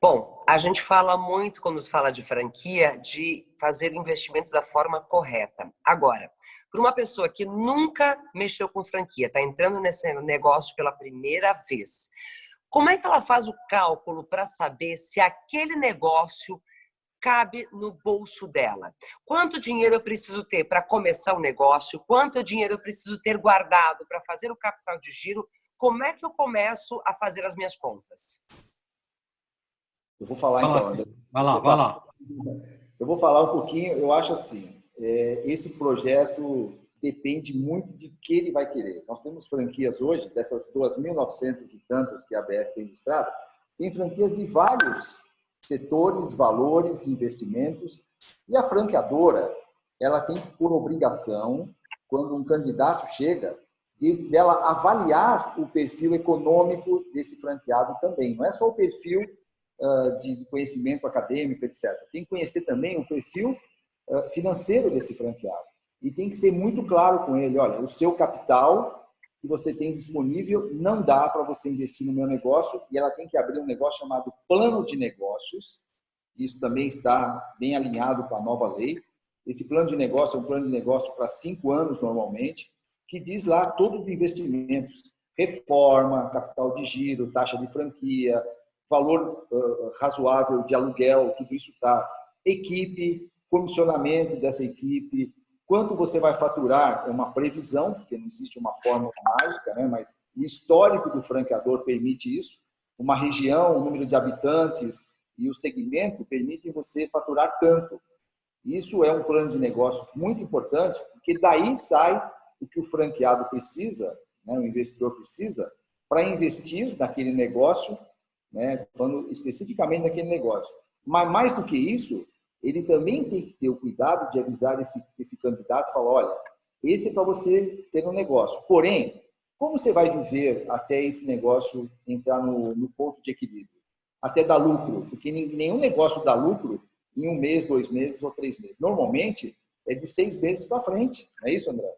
Bom, a gente fala muito, quando fala de franquia, de fazer investimentos da forma correta. Agora, para uma pessoa que nunca mexeu com franquia, está entrando nesse negócio pela primeira vez, como é que ela faz o cálculo para saber se aquele negócio cabe no bolso dela? Quanto dinheiro eu preciso ter para começar o negócio? Quanto dinheiro eu preciso ter guardado para fazer o capital de giro? Como é que eu começo a fazer as minhas contas? Eu vou falar então, André. Vai lá. Eu vou falar um pouquinho, eu acho assim, esse projeto depende muito de que ele vai querer. Nós temos franquias hoje, dessas 2.900 e tantas que a BF tem registrado, tem franquias de vários setores, valores de investimentos, e a franqueadora, ela tem por obrigação, quando um candidato chega, dela avaliar o perfil econômico desse franqueado também. Não é só o perfil de conhecimento acadêmico, etc. Tem que conhecer também o perfil financeiro desse franqueado. E tem que ser muito claro com ele, olha, o seu capital que você tem disponível não dá para você investir no meu negócio, e ela tem que abrir um negócio chamado plano de negócios. Isso também está bem alinhado com a nova lei. Esse plano de negócio é um plano de negócio para 5 anos, normalmente, que diz lá todos os investimentos, reforma, capital de giro, taxa de franquia, valor razoável de aluguel, tudo isso está. Equipe, comissionamento dessa equipe, quanto você vai faturar, é uma previsão, porque não existe uma fórmula mágica, né? Mas o histórico do franqueador permite isso. Uma região, o número de habitantes e o segmento permitem você faturar tanto. Isso é um plano de negócios muito importante, porque daí sai o que o franqueado precisa, né? O investidor precisa, para investir naquele negócio, né? Falando especificamente naquele negócio. Mas mais do que isso, ele também tem que ter o cuidado de avisar esse candidato e falar, olha, esse é para você ter um negócio. Porém, como você vai viver até esse negócio entrar no ponto de equilíbrio? Até dar lucro, porque nenhum negócio dá lucro em 1 mês, 2 meses ou 3 meses. Normalmente, é de 6 meses para frente. Não é isso, André?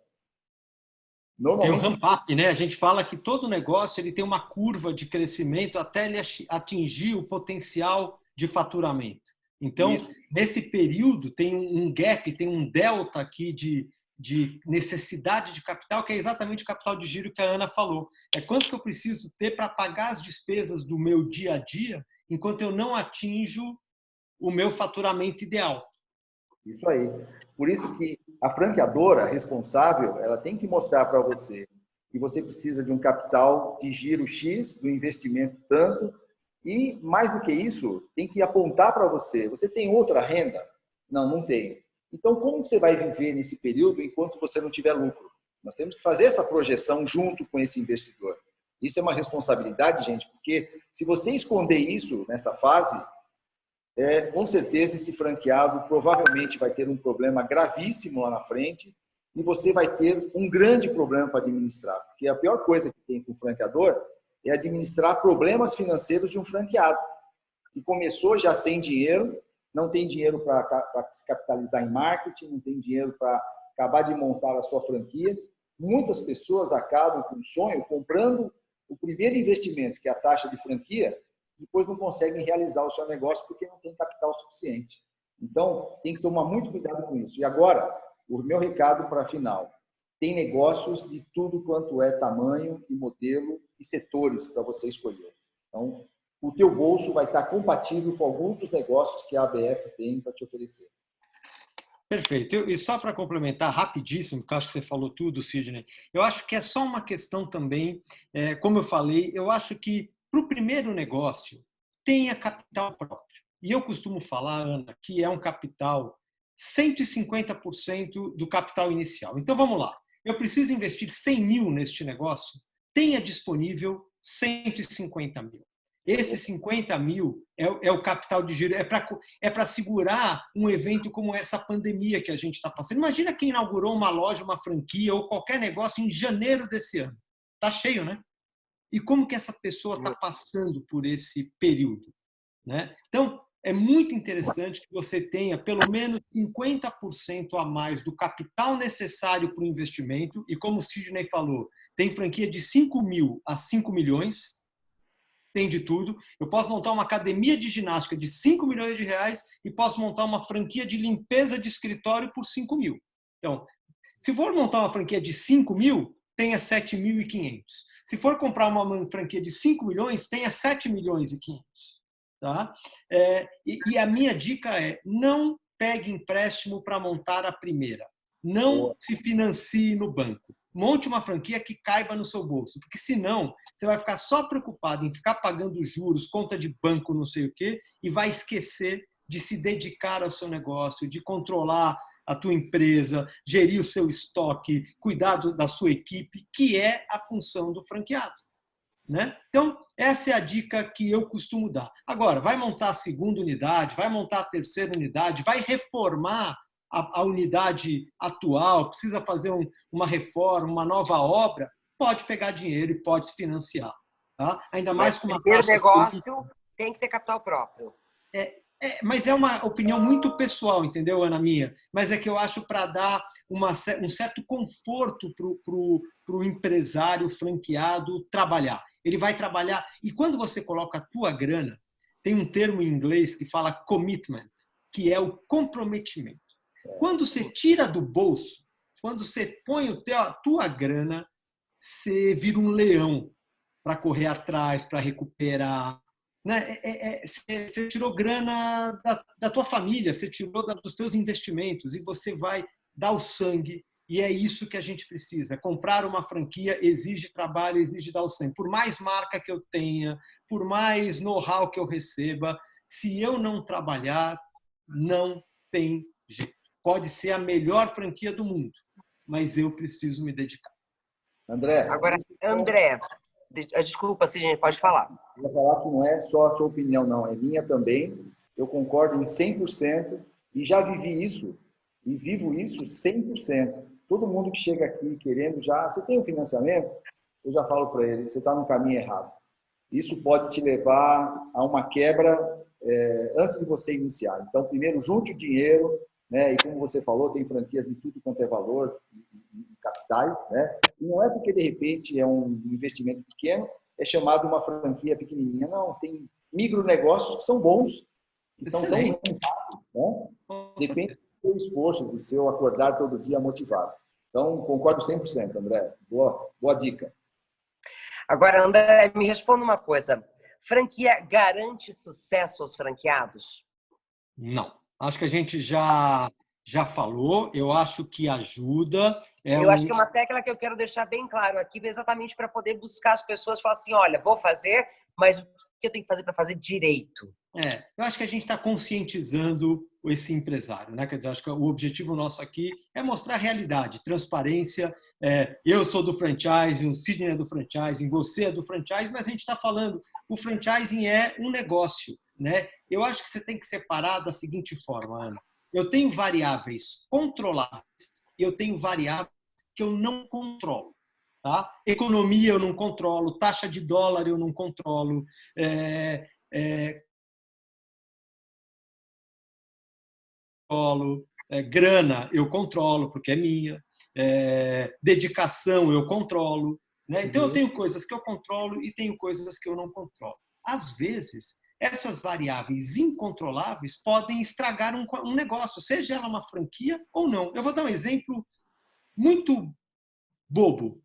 Tem um ramp-up, né? A gente fala que todo negócio ele tem uma curva de crescimento até ele atingir o potencial de faturamento. Então, nesse período, tem um gap, tem um delta aqui de necessidade de capital, que é exatamente o capital de giro que a Ana falou. É quanto que eu preciso ter para pagar as despesas do meu dia a dia, enquanto eu não atinjo o meu faturamento ideal. Isso aí. Por isso que a franqueadora responsável, ela tem que mostrar para você que você precisa de um capital de giro X, do investimento tanto, e mais do que isso, tem que apontar para você. Você tem outra renda? Não, não tem. Então, como você vai viver nesse período enquanto você não tiver lucro? Nós temos que fazer essa projeção junto com esse investidor. Isso é uma responsabilidade, gente, porque se você esconder isso nessa fase, com certeza esse franqueado provavelmente vai ter um problema gravíssimo lá na frente e você vai ter um grande problema para administrar. Porque a pior coisa que tem com o franqueador é administrar problemas financeiros de um franqueado, que começou já sem dinheiro, não tem dinheiro para se capitalizar em marketing, não tem dinheiro para acabar de montar a sua franquia. Muitas pessoas acabam com o sonho comprando o primeiro investimento, que é a taxa de franquia, depois não conseguem realizar o seu negócio porque não tem capital suficiente. Então, tem que tomar muito cuidado com isso. E agora, o meu recado para a final. Tem negócios de tudo quanto é tamanho e modelo e setores para você escolher. Então, o teu bolso vai estar compatível com alguns dos negócios que a ABF tem para te oferecer. Perfeito. E só para complementar rapidíssimo, porque eu acho que você falou tudo, Sidney, eu acho que é só uma questão também, como eu falei, eu acho que para o primeiro negócio tenha capital próprio. E eu costumo falar, Ana, que é um capital 150% do capital inicial. Então vamos lá. Eu preciso investir 100 mil neste negócio, tenha disponível 150 mil. Esses 50 mil é o capital de giro, é para segurar um evento como essa pandemia que a gente está passando. Imagina quem inaugurou uma loja, uma franquia ou qualquer negócio em janeiro desse ano. Está cheio, né? E como que essa pessoa está passando por esse período, né? Então, é muito interessante que você tenha pelo menos 50% a mais do capital necessário para o investimento. E como o Sidney falou, tem franquia de 5 mil a 5 milhões, tem de tudo. Eu posso montar uma academia de ginástica de 5 milhões de reais e posso montar uma franquia de limpeza de escritório por 5 mil. Então, se for montar uma franquia de 5 mil, tenha 7.500. Se for comprar uma franquia de 5 milhões, tenha 7 milhões e 500. Tá? E a minha dica é, não pegue empréstimo para montar a primeira. Não se financie no banco. Monte uma franquia que caiba no seu bolso, porque senão você vai ficar só preocupado em ficar pagando juros, conta de banco, não sei o quê, e vai esquecer de se dedicar ao seu negócio, de controlar a tua empresa, gerir o seu estoque, cuidar da sua equipe, que é a função do franqueado, né? Então, essa é a dica que eu costumo dar. Agora, vai montar a segunda unidade, vai montar a terceira unidade, vai reformar a unidade atual, precisa fazer uma reforma, uma nova obra, pode pegar dinheiro e pode se financiar. Tá? Ainda mais com uma primeiro taxa... negócio tem que ter capital próprio. Mas é uma opinião muito pessoal, entendeu, Ana minha? Mas é que eu acho para dar um certo conforto para o empresário franqueado trabalhar. Ele vai trabalhar, e quando você coloca a tua grana, tem um termo em inglês que fala commitment, que é o comprometimento. Quando você tira do bolso, quando você põe a tua grana, você vira um leão para correr atrás, para recuperar. Né? Você tirou grana da tua família, você tirou dos teus investimentos e você vai dar o sangue. E é isso que a gente precisa. Comprar uma franquia exige trabalho, exige dar o sangue. Por mais marca que eu tenha, por mais know-how que eu receba, se eu não trabalhar, não tem jeito. Pode ser a melhor franquia do mundo, mas eu preciso me dedicar. André. Agora, André, desculpa, Sidney, pode falar. Eu vou falar que não é só a sua opinião, não, é minha também. Eu concordo em 100% e já vivi isso e vivo isso 100%. Todo mundo que chega aqui querendo já... Você tem um financiamento? Eu já falo para ele, você está no caminho errado. Isso pode te levar a uma quebra antes de você iniciar. Então, primeiro, junte o dinheiro, né? E como você falou, tem franquias de tudo quanto é valor, capitais, né? E não é porque, de repente, é um investimento pequeno, é chamado uma franquia pequenininha. Não, tem micronegócios que são bons, que são tão rentáveis, né? Depende do seu esforço, do seu acordar todo dia motivado. Então, concordo 100%, André. Boa dica. Agora, André, me responda uma coisa. Franquia garante sucesso aos franqueados? Não. Acho que a gente já falou. Eu acho que ajuda. Acho que é uma tecla que eu quero deixar bem claro aqui, exatamente para poder buscar as pessoas e falar assim, olha, vou fazer, mas o que eu tenho que fazer para fazer direito? Eu acho que a gente está conscientizando esse empresário, né? Quer dizer, acho que o objetivo nosso aqui é mostrar a realidade, transparência. Eu sou do franchising, o Sidney é do franchising, você é do franchising, mas a gente está falando, o franchising é um negócio, né? Eu acho que você tem que separar da seguinte forma, Ana. Eu tenho variáveis controláveis e eu tenho variáveis que eu não controlo. Tá? Economia eu não controlo, taxa de dólar eu não controlo, grana eu controlo porque é minha, dedicação eu controlo, né? Então eu tenho coisas que eu controlo e tenho coisas que eu não controlo. Às vezes essas variáveis incontroláveis podem estragar um negócio, seja ela uma franquia ou não. Eu vou dar um exemplo muito bobo,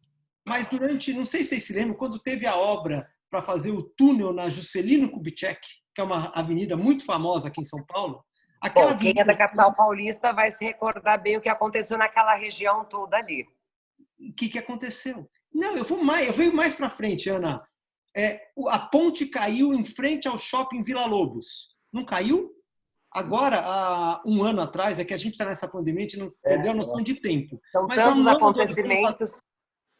mas não sei se vocês se lembram, quando teve a obra para fazer o túnel na Juscelino Kubitschek, que é uma avenida muito famosa aqui em São Paulo, Aquela Bom, quem é da capital paulista vai se recordar bem o que aconteceu naquela região toda ali. O que aconteceu? Não, eu venho mais para frente, Ana. A ponte caiu em frente ao shopping Vila Lobos. Não caiu? Agora, há um ano atrás, é que a gente está nessa pandemia, a gente não perdeu a noção de tempo. São Mas há tantos um ano, acontecimentos.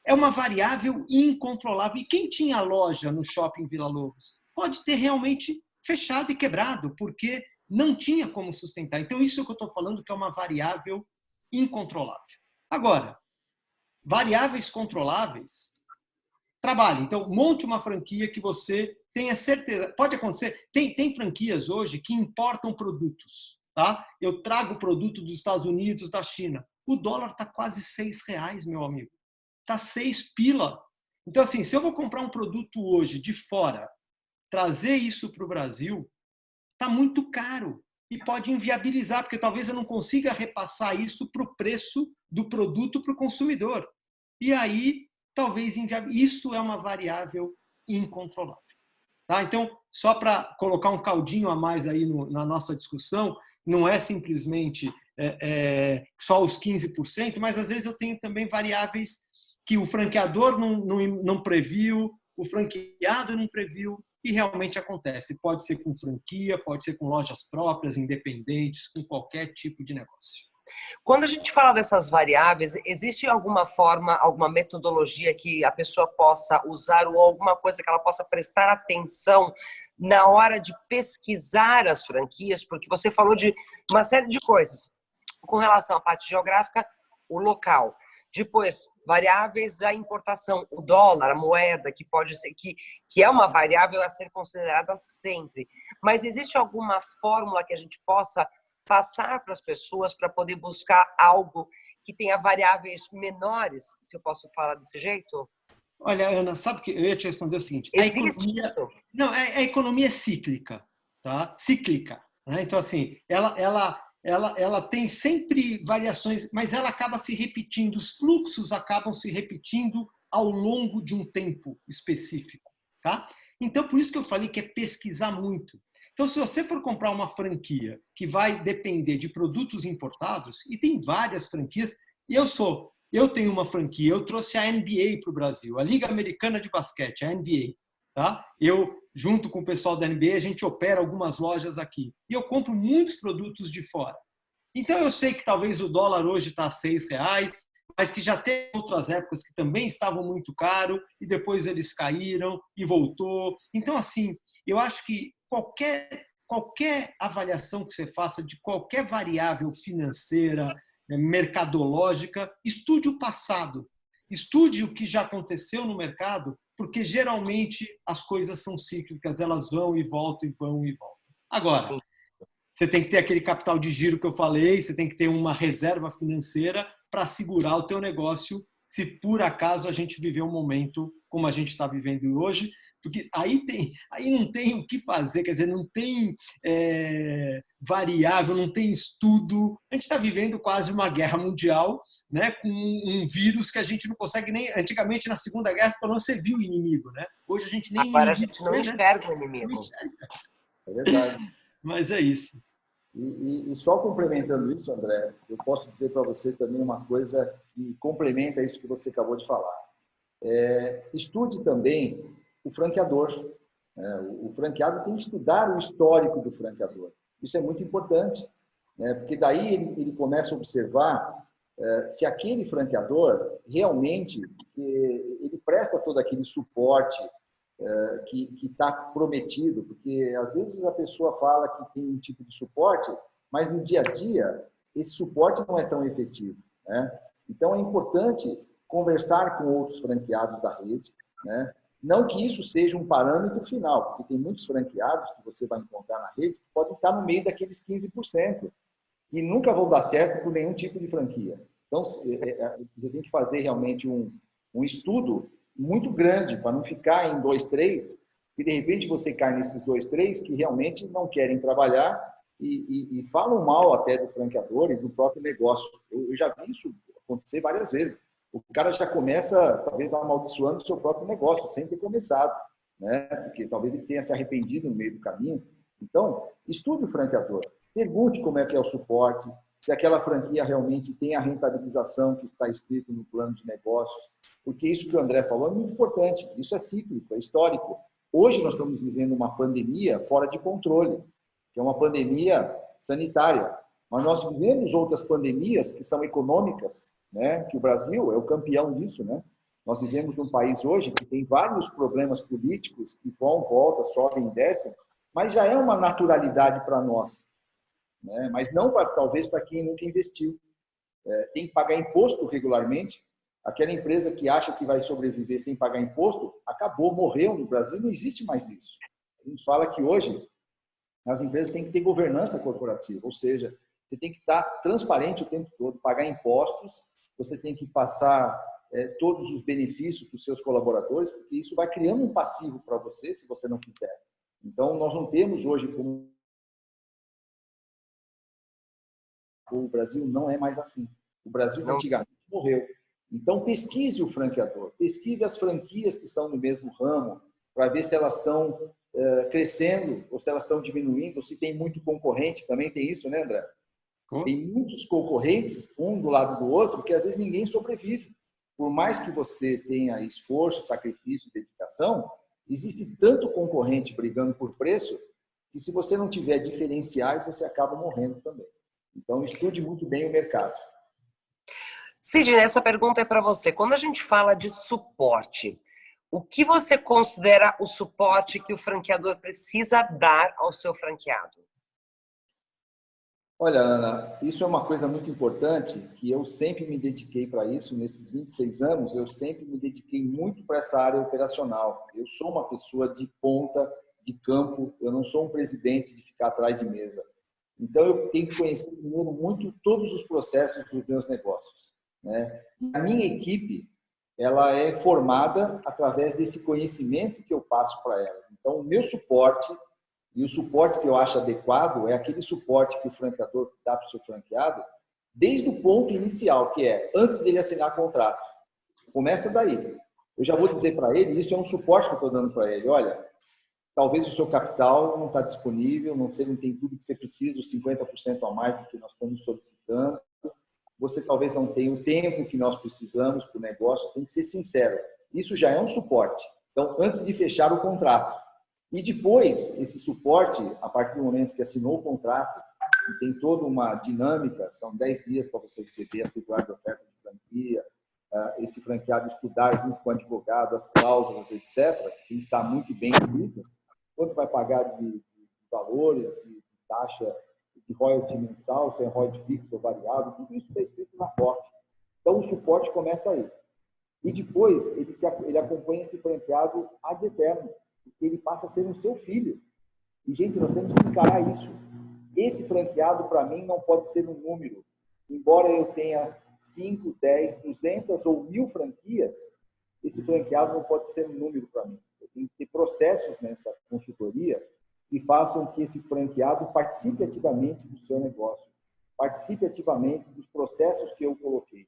é uma variável incontrolável. E quem tinha loja no shopping Vila Lobos pode ter realmente fechado e quebrado, porque não tinha como sustentar. Então, isso é o que eu estou falando, que é uma variável incontrolável. Agora, variáveis controláveis, trabalhe. Então, monte uma franquia que você tenha certeza. Pode acontecer. Tem franquias hoje que importam produtos. Tá? Eu trago produto dos Estados Unidos, da China. O dólar está quase R$6, meu amigo. Está 6 pila. Então, assim, se eu vou comprar um produto hoje de fora, trazer isso para o Brasil, está muito caro. E pode inviabilizar, porque talvez eu não consiga repassar isso para o preço do produto para o consumidor. E aí, talvez isso é uma variável incontrolável. Tá? Então, só para colocar um caldinho a mais aí na nossa discussão, não é simplesmente só os 15%, mas às vezes eu tenho também variáveis que o franqueador não previu, o franqueado não previu, e realmente acontece. Pode ser com franquia, pode ser com lojas próprias, independentes, com qualquer tipo de negócio. Quando a gente fala dessas variáveis, existe alguma forma, alguma metodologia que a pessoa possa usar ou alguma coisa que ela possa prestar atenção na hora de pesquisar as franquias? Porque você falou de uma série de coisas com relação à parte geográfica, o local. Depois, variáveis da importação, o dólar, a moeda, que pode ser que é uma variável a ser considerada sempre. Mas existe alguma fórmula que a gente possa passar para as pessoas para poder buscar algo que tenha variáveis menores, se eu posso falar desse jeito? Olha, Ana, sabe que eu ia te responder o seguinte: a economia é cíclica, tá? Cíclica, né? Então, assim, ela tem sempre variações, mas ela acaba se repetindo, os fluxos acabam se repetindo ao longo de um tempo específico, tá? Então, por isso que eu falei que é pesquisar muito. Então, se você for comprar uma franquia que vai depender de produtos importados, e tem várias franquias, e eu tenho uma franquia, eu trouxe a NBA para o Brasil, a Liga Americana de Basquete, a NBA. Tá? Eu, junto com o pessoal da NBA, a gente opera algumas lojas aqui. E eu compro muitos produtos de fora. Então, eu sei que talvez o dólar hoje está a R$6, mas que já tem outras épocas que também estavam muito caro e depois eles caíram e voltou. Então, assim, eu acho que qualquer avaliação que você faça de qualquer variável financeira, mercadológica, estude o passado, estude o que já aconteceu no mercado, porque geralmente as coisas são cíclicas, elas vão e voltam e vão e voltam. Agora, você tem que ter aquele capital de giro que eu falei, você tem que ter uma reserva financeira para segurar o teu negócio se por acaso a gente viver um momento como a gente está vivendo hoje, porque aí não tem o que fazer, quer dizer, não tem variável, não tem estudo. A gente está vivendo quase uma guerra mundial, né, com um vírus que a gente não consegue nem... Antigamente, na Segunda Guerra, pelo menos você viu o inimigo, né? Hoje a gente nem... Agora a gente não enxerga o inimigo. É verdade. Mas é isso. E só complementando isso, André, eu posso dizer para você também uma coisa que complementa isso que você acabou de falar. Estude também o franqueador. O franqueado tem que estudar o histórico do franqueador. Isso é muito importante, né? Porque daí ele começa a observar se aquele franqueador realmente ele presta todo aquele suporte que está prometido, porque às vezes a pessoa fala que tem um tipo de suporte, mas no dia a dia esse suporte não é tão efetivo, né? Então é importante conversar com outros franqueados da rede, né? Não que isso seja um parâmetro final, porque tem muitos franqueados que você vai encontrar na rede que podem estar no meio daqueles 15% e nunca vão dar certo por nenhum tipo de franquia. Então você tem que fazer realmente um estudo muito grande, para não ficar em 2, 3, e de repente você cai nesses 2, 3 que realmente não querem trabalhar e falam mal até do franqueador e do próprio negócio. Eu já vi isso acontecer várias vezes. O cara já começa, talvez, amaldiçoando o seu próprio negócio, sem ter começado, né? Porque talvez ele tenha se arrependido no meio do caminho. Então, estude o franqueador. Pergunte como é que é o suporte, se aquela franquia realmente tem a rentabilização que está escrito no plano de negócios, porque isso que o André falou é muito importante, isso é cíclico, é histórico. Hoje nós estamos vivendo uma pandemia fora de controle, que é uma pandemia sanitária, mas nós vivemos outras pandemias que são econômicas, né? Que o Brasil é o campeão disso, né? Nós vivemos num país hoje que tem vários problemas políticos que vão, voltam, sobem e descem, mas já é uma naturalidade para nós, né? Mas não talvez para quem nunca investiu. Tem que pagar imposto regularmente. Aquela empresa que acha que vai sobreviver sem pagar imposto, acabou, morreu. No Brasil não existe mais isso. A gente fala que hoje as empresas têm que ter governança corporativa, ou seja, você tem que estar transparente o tempo todo, pagar impostos, você tem que passar todos os benefícios para os seus colaboradores, porque isso vai criando um passivo para você, se você não fizer. Então, nós não temos hoje como... O Brasil não é mais assim. O Brasil antigamente morreu. Então, pesquise o franqueador, pesquise as franquias que são no mesmo ramo, para ver se elas estão crescendo, ou se elas estão diminuindo, ou se tem muito concorrente, também tem isso, né, André? Tem muitos concorrentes, um do lado do outro, que às vezes ninguém sobrevive. Por mais que você tenha esforço, sacrifício, dedicação, existe tanto concorrente brigando por preço, que se você não tiver diferenciais, você acaba morrendo também. Então, estude muito bem o mercado. Sidney, essa pergunta é para você. Quando a gente fala de suporte, o que você considera o suporte que o franqueador precisa dar ao seu franqueado? Olha, Ana, isso é uma coisa muito importante, que eu sempre me dediquei para isso. Nesses 26 anos, eu sempre me dediquei muito para essa área operacional. Eu sou uma pessoa de ponta, de campo, eu não sou um presidente de ficar atrás de mesa. Então, eu tenho que conhecer primeiro muito todos os processos dos meus negócios, né? A minha equipe, ela é formada através desse conhecimento que eu passo para elas. Então, o meu suporte, e o suporte que eu acho adequado, é aquele suporte que o franqueador dá para o seu franqueado, desde o ponto inicial, que é antes dele assinar contrato. Começa daí. Eu já vou dizer para ele, isso é um suporte que eu estou dando para ele. Olha, talvez o seu capital não está disponível, você não tem tudo que você precisa, os 50% a mais do que nós estamos solicitando. Você talvez não tenha o tempo que nós precisamos para o negócio, tem que ser sincero. Isso já é um suporte. Então, antes de fechar o contrato. E depois, esse suporte, a partir do momento que assinou o contrato, e tem toda uma dinâmica, são 10 dias para você receber a circular de oferta de franquia, esse franqueado estudar junto com o advogado, as cláusulas, etc., que tem que estar muito bem escrito, quanto vai pagar de valores, de taxa, de royalty mensal, se é royalty fixo ou variável, tudo isso está escrito na COF. Então, o suporte começa aí. E depois, ele acompanha esse franqueado ad eterno, porque ele passa a ser um seu filho. E, gente, nós temos que encarar isso. Esse franqueado, para mim, não pode ser um número. Embora eu tenha 5, 10, 200 ou 1000 franquias, esse franqueado não pode ser um número para mim. Eu tenho que ter processos nessa consultoria que façam que esse franqueado participe ativamente do seu negócio, participe ativamente dos processos que eu coloquei.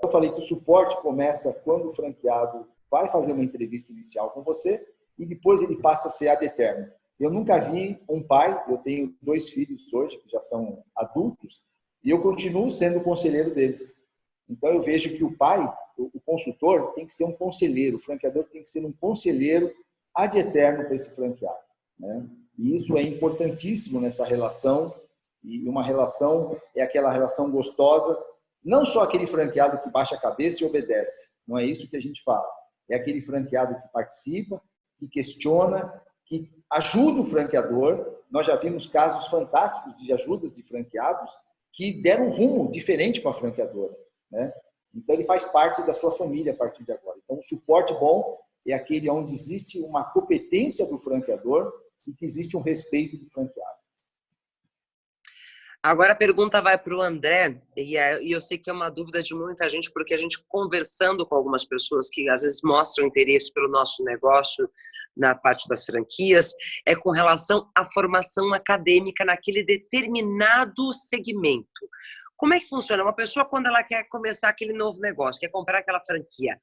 Eu falei que o suporte começa quando o franqueado vai fazer uma entrevista inicial com você e depois ele passa a ser ad eterno. Eu nunca vi um pai, eu tenho 2 filhos hoje, que já são adultos, e eu continuo sendo o conselheiro deles. Então, eu vejo que o pai, o consultor, tem que ser um conselheiro, o franqueador tem que ser um conselheiro ad eterno para esse franqueado, né? E isso é importantíssimo nessa relação, e uma relação é aquela relação gostosa, não só aquele franqueado que baixa a cabeça e obedece, não é isso que a gente fala, é aquele franqueado que participa, que questiona, que ajuda o franqueador. Nós já vimos casos fantásticos de ajudas de franqueados que deram um rumo diferente com a franqueadora, né? Então, ele faz parte da sua família a partir de agora. Então, o suporte bom é aquele onde existe uma competência do franqueador e que existe um respeito do franqueado. Agora a pergunta vai para o André, e eu sei que é uma dúvida de muita gente, porque a gente conversando com algumas pessoas que às vezes mostram interesse pelo nosso negócio na parte das franquias, é com relação à formação acadêmica naquele determinado segmento. Como é que funciona? Uma pessoa, quando ela quer começar aquele novo negócio, quer comprar aquela franquia,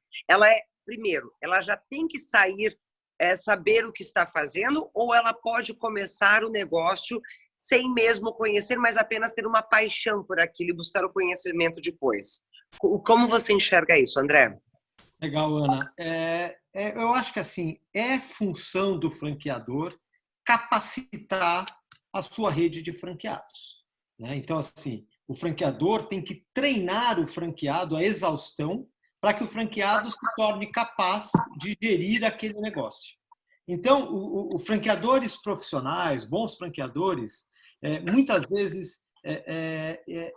primeiro, ela já tem que saber o que está fazendo, ou ela pode começar o negócio sem mesmo conhecer, mas apenas ter uma paixão por aquilo e buscar o conhecimento depois. Como você enxerga isso, André? Legal, Ana. Eu acho que assim é função do franqueador capacitar a sua rede de franqueados, né? Então, assim, o franqueador tem que treinar o franqueado à exaustão para que o franqueado se torne capaz de gerir aquele negócio. Então, franqueadores profissionais, bons franqueadores, muitas vezes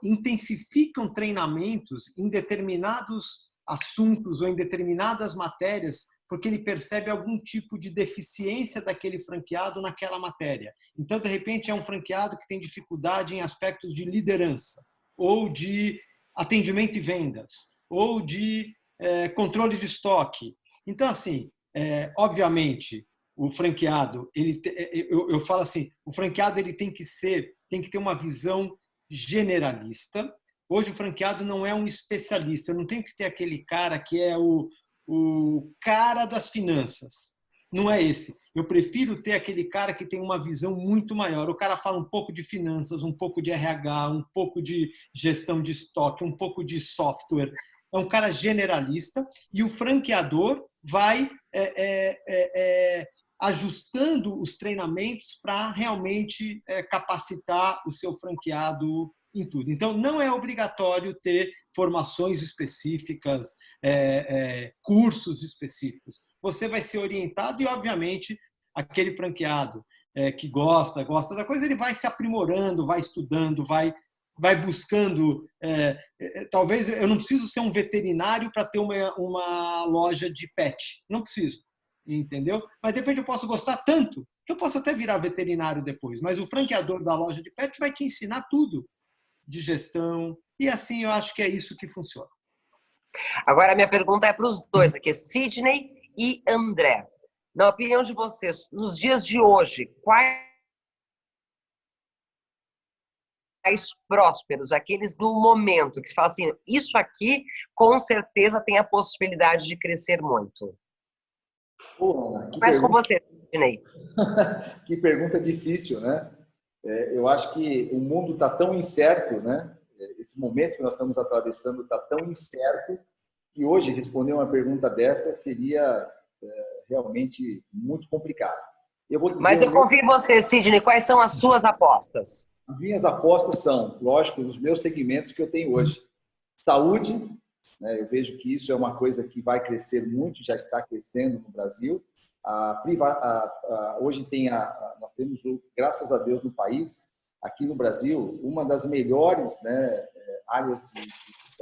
intensificam treinamentos em determinados assuntos ou em determinadas matérias, porque ele percebe algum tipo de deficiência daquele franqueado naquela matéria. Então, de repente, é um franqueado que tem dificuldade em aspectos de liderança, ou de atendimento e vendas, ou de controle de estoque. Então, assim, obviamente, o franqueado, eu falo assim, o franqueado ele tem que ter uma visão generalista. Hoje o franqueado não é um especialista, eu não tenho que ter aquele cara que é o cara das finanças. Não é esse. Eu prefiro ter aquele cara que tem uma visão muito maior. O cara fala um pouco de finanças, um pouco de RH, um pouco de gestão de estoque, um pouco de software. É um cara generalista e o franqueador vai ajustando os treinamentos para realmente capacitar o seu franqueado em tudo. Então, não é obrigatório ter formações específicas, cursos específicos. Você vai ser orientado e, obviamente, aquele franqueado que gosta da coisa, ele vai se aprimorando, vai estudando, vai buscando. Talvez eu não preciso ser um veterinário para ter uma loja de pet. Não preciso. Entendeu? Mas de repente eu posso gostar tanto que eu posso até virar veterinário depois. Mas o franqueador da loja de pet vai te ensinar tudo de gestão. E assim eu acho que é isso que funciona. Agora a minha pergunta é para os dois aqui, Sidney e André. Na opinião de vocês, nos dias de hoje, quais prósperos, aqueles do momento, que se fala assim, isso aqui com certeza tem a possibilidade de crescer muito? Mas com você, Sidney. Que pergunta difícil, né? Eu acho que o mundo está tão incerto, né? Esse momento que nós estamos atravessando está tão incerto que hoje responder uma pergunta dessa seria realmente muito complicado. Mas eu confio em você, Sidney. Quais são as suas apostas? As minhas apostas são, lógico, os meus segmentos que eu tenho hoje. Saúde, né? Eu vejo que isso é uma coisa que vai crescer muito, já está crescendo no Brasil. Hoje nós temos, graças a Deus, no país, aqui no Brasil, uma das melhores, né, áreas de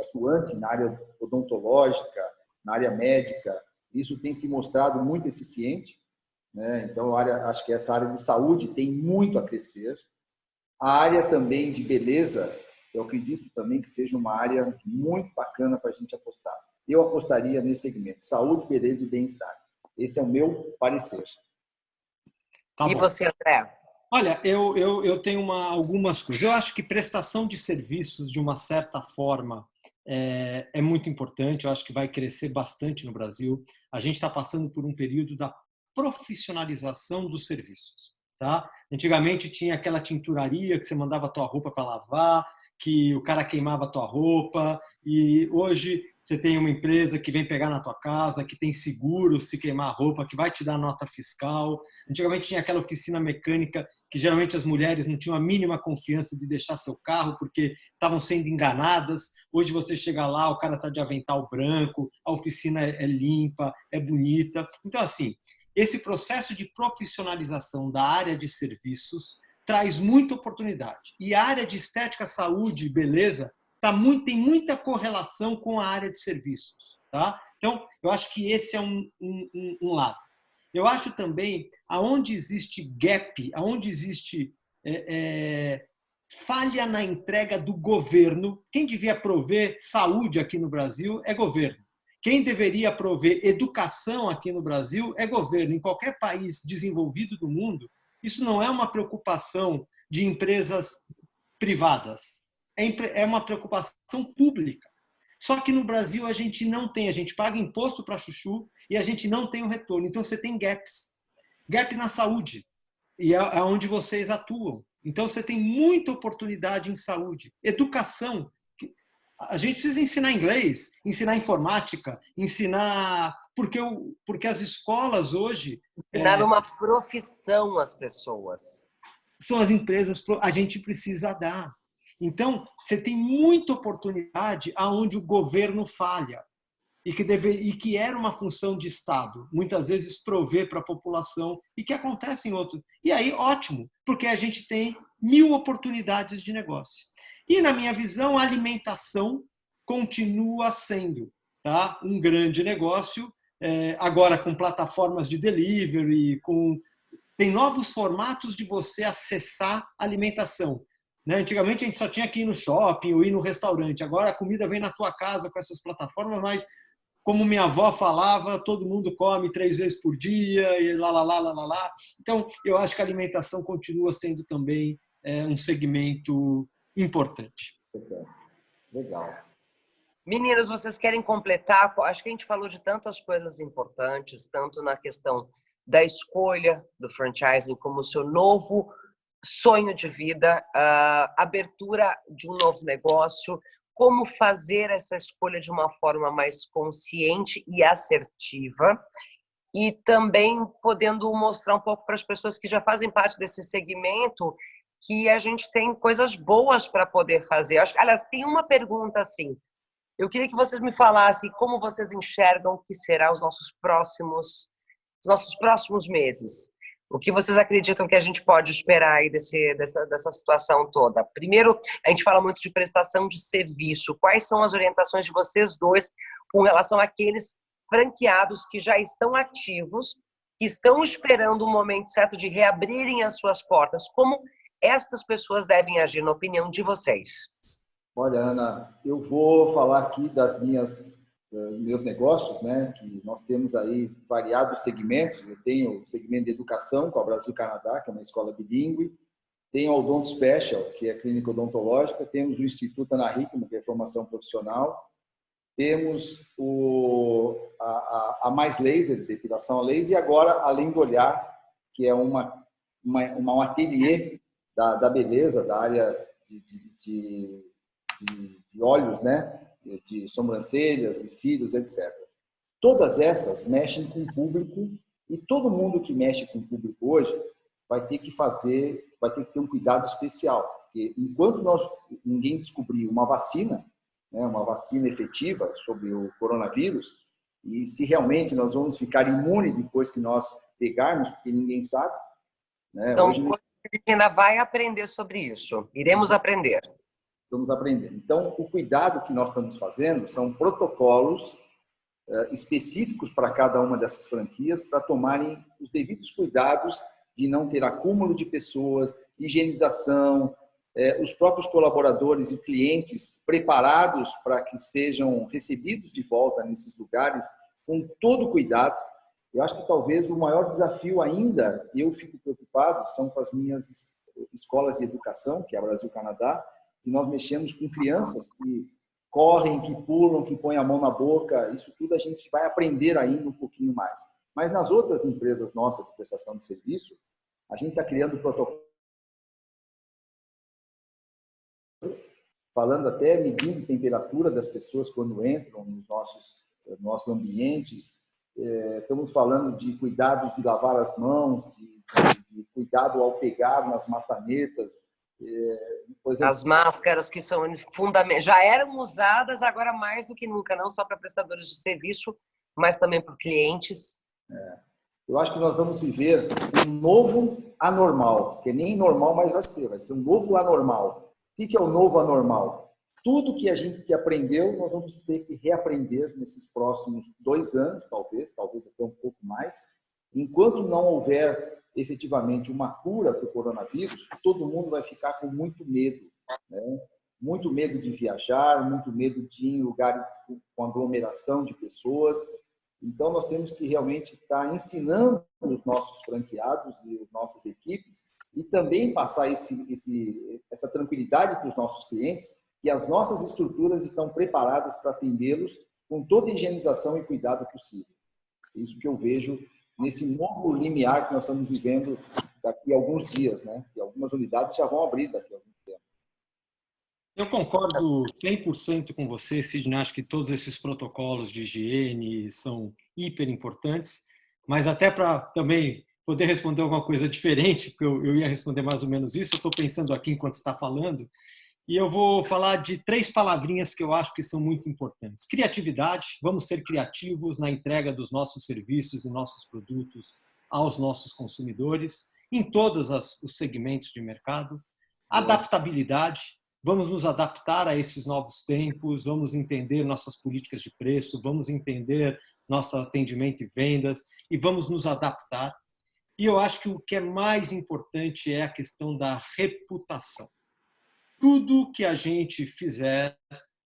atuante na área odontológica, na área médica. Isso tem se mostrado muito eficiente, né? Então, acho que essa área de saúde tem muito a crescer. A área também de beleza, eu acredito também que seja uma área muito bacana para a gente apostar. Eu apostaria nesse segmento, saúde, beleza e bem-estar. Esse é o meu parecer. E você, André? Olha, eu tenho algumas coisas. Eu acho que prestação de serviços, de uma certa forma, é muito importante. Eu acho que vai crescer bastante no Brasil. A gente está passando por um período da profissionalização dos serviços. Tá? Antigamente tinha aquela tinturaria que você mandava a tua roupa para lavar, que o cara queimava a tua roupa, e hoje você tem uma empresa que vem pegar na tua casa, que tem seguro se queimar a roupa, que vai te dar nota fiscal. Antigamente tinha aquela oficina mecânica que geralmente as mulheres não tinham a mínima confiança de deixar seu carro porque estavam sendo enganadas. Hoje você chega lá, o cara está de avental branco, a oficina é limpa, é bonita. Então, assim, esse processo de profissionalização da área de serviços traz muita oportunidade. E a área de estética, saúde e beleza tem muita correlação com a área de serviços. Tá? Então, eu acho que esse é um lado. Eu acho também, aonde existe gap, aonde existe falha na entrega do governo, quem devia prover saúde aqui no Brasil é governo. Quem deveria prover educação aqui no Brasil é governo. Em qualquer país desenvolvido do mundo, isso não é uma preocupação de empresas privadas. É uma preocupação pública. Só que no Brasil a gente não tem. A gente paga imposto para chuchu e a gente não tem o retorno. Então você tem gaps. Gap na saúde. E é onde vocês atuam. Então, você tem muita oportunidade em saúde. Educação. A gente precisa ensinar inglês, ensinar informática, ensinar... Porque as escolas hoje... Ensinar uma profissão às pessoas. São as empresas, a gente precisa dar. Então, você tem muita oportunidade aonde o governo falha e que era uma função de Estado, muitas vezes prover para a população e que acontece em outros. E aí, ótimo, porque a gente tem 1000 oportunidades de negócio. E, na minha visão, a alimentação continua sendo, tá, um grande negócio, agora com plataformas de delivery, tem novos formatos de você acessar a alimentação. Né? Antigamente a gente só tinha que ir no shopping ou ir no restaurante. Agora a comida vem na tua casa com essas plataformas, mas como minha avó falava, todo mundo come 3 vezes por dia e lá, lá, lá, lá, lá, lá. Então, eu acho que a alimentação continua sendo também um segmento importante. Legal. Meninas, vocês querem completar? Acho que a gente falou de tantas coisas importantes, tanto na questão da escolha do franchising como o seu novo sonho de vida, a abertura de um novo negócio, como fazer essa escolha de uma forma mais consciente e assertiva, e também podendo mostrar um pouco para as pessoas que já fazem parte desse segmento que a gente tem coisas boas para poder fazer. Aliás, tem uma pergunta assim, eu queria que vocês me falassem como vocês enxergam que serão os nossos próximos meses. O que vocês acreditam que a gente pode esperar aí dessa situação toda? Primeiro, a gente fala muito de prestação de serviço. Quais são as orientações de vocês dois com relação àqueles franqueados que já estão ativos, que estão esperando o momento certo de reabrirem as suas portas? Como estas pessoas devem agir, na opinião de vocês? Olha, Ana, eu vou falar aqui meus negócios, né? Que nós temos aí variados segmentos. Eu tenho o segmento de educação com a Brasil Canadá, que é uma escola bilíngue. Tenho a Odonto Special, que é a clínica odontológica. Temos o Instituto Ana Hickman, que é formação profissional. Temos a Mais Laser, depilação a laser. E agora, Além do Olhar, que é um ateliê da beleza, da área de olhos, né? De sobrancelhas e cílios, etc. Todas essas mexem com o público e todo mundo que mexe com o público hoje vai ter que ter um cuidado especial, porque enquanto ninguém descobrir uma vacina, né, uma vacina efetiva sobre o coronavírus, e se realmente nós vamos ficar imune depois que nós pegarmos, porque ninguém sabe, né? Então, Hoje, a gente ainda vai aprender sobre isso. Iremos aprender. Vamos aprender. Então, o cuidado que nós estamos fazendo são protocolos específicos para cada uma dessas franquias para tomarem os devidos cuidados de não ter acúmulo de pessoas, higienização, os próprios colaboradores e clientes preparados para que sejam recebidos de volta nesses lugares com todo cuidado. Eu acho que talvez o maior desafio ainda, eu fico preocupado, são com as minhas escolas de educação, que é a Brasil Canadá, e nós mexemos com crianças que correm, que pulam, que põem a mão na boca. Isso tudo a gente vai aprender ainda um pouquinho mais. Mas nas outras empresas nossas de prestação de serviço, a gente está criando protocolos, falando até medindo a temperatura das pessoas quando entram nos nossos ambientes. Estamos falando de cuidados de lavar as mãos, de cuidado ao pegar nas maçanetas. As máscaras que são fundamentais, já eram usadas agora mais do que nunca, não só para prestadores de serviço, mas também para clientes. Eu acho que nós vamos viver um novo anormal, que nem normal mais vai ser um novo anormal. O que é o novo anormal? Tudo que a gente aprendeu, nós vamos ter que reaprender nesses próximos 2 anos, talvez até um pouco mais. Enquanto não houver efetivamente uma cura para o coronavírus, todo mundo vai ficar com muito medo, né? Muito medo de viajar, muito medo de ir em lugares com aglomeração de pessoas. Então, nós temos que realmente estar ensinando os nossos franqueados e as nossas equipes e também passar essa tranquilidade para os nossos clientes, que as nossas estruturas estão preparadas para atendê-los com toda a higienização e cuidado possível. É isso que eu vejo nesse novo limiar que nós estamos vivendo daqui a alguns dias, né? E algumas unidades já vão abrir daqui a algum tempo. Eu concordo 100% com você, Sidney. Acho que todos esses protocolos de higiene são hiper importantes, mas até para também poder responder alguma coisa diferente, porque eu ia responder mais ou menos isso, eu estou pensando aqui enquanto você está falando, e eu vou falar de 3 palavrinhas que eu acho que são muito importantes. Criatividade, vamos ser criativos na entrega dos nossos serviços e nossos produtos aos nossos consumidores, em todos os segmentos de mercado. Adaptabilidade, vamos nos adaptar a esses novos tempos, vamos entender nossas políticas de preço, vamos entender nosso atendimento e vendas e vamos nos adaptar. E eu acho que o que é mais importante é a questão da reputação. Tudo que a gente fizer,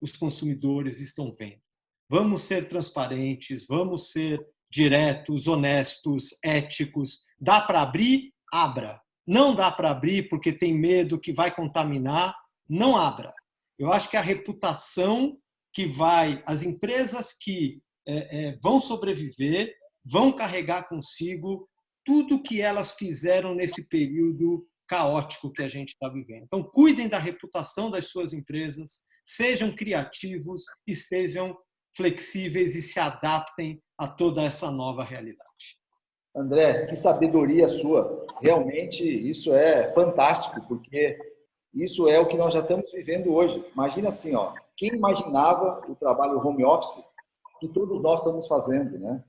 os consumidores estão vendo. Vamos ser transparentes, vamos ser diretos, honestos, éticos. Dá para abrir? Abra. Não dá para abrir porque tem medo que vai contaminar? Não abra. Eu acho que a reputação que vai, as empresas que vão sobreviver, vão carregar consigo tudo que elas fizeram nesse período caótico que a gente está vivendo. Então, cuidem da reputação das suas empresas, sejam criativos, estejam flexíveis e se adaptem a toda essa nova realidade. André, que sabedoria sua. Realmente, isso é fantástico, porque isso é o que nós já estamos vivendo hoje. Imagina assim, ó, quem imaginava o trabalho home office que todos nós estamos fazendo, né?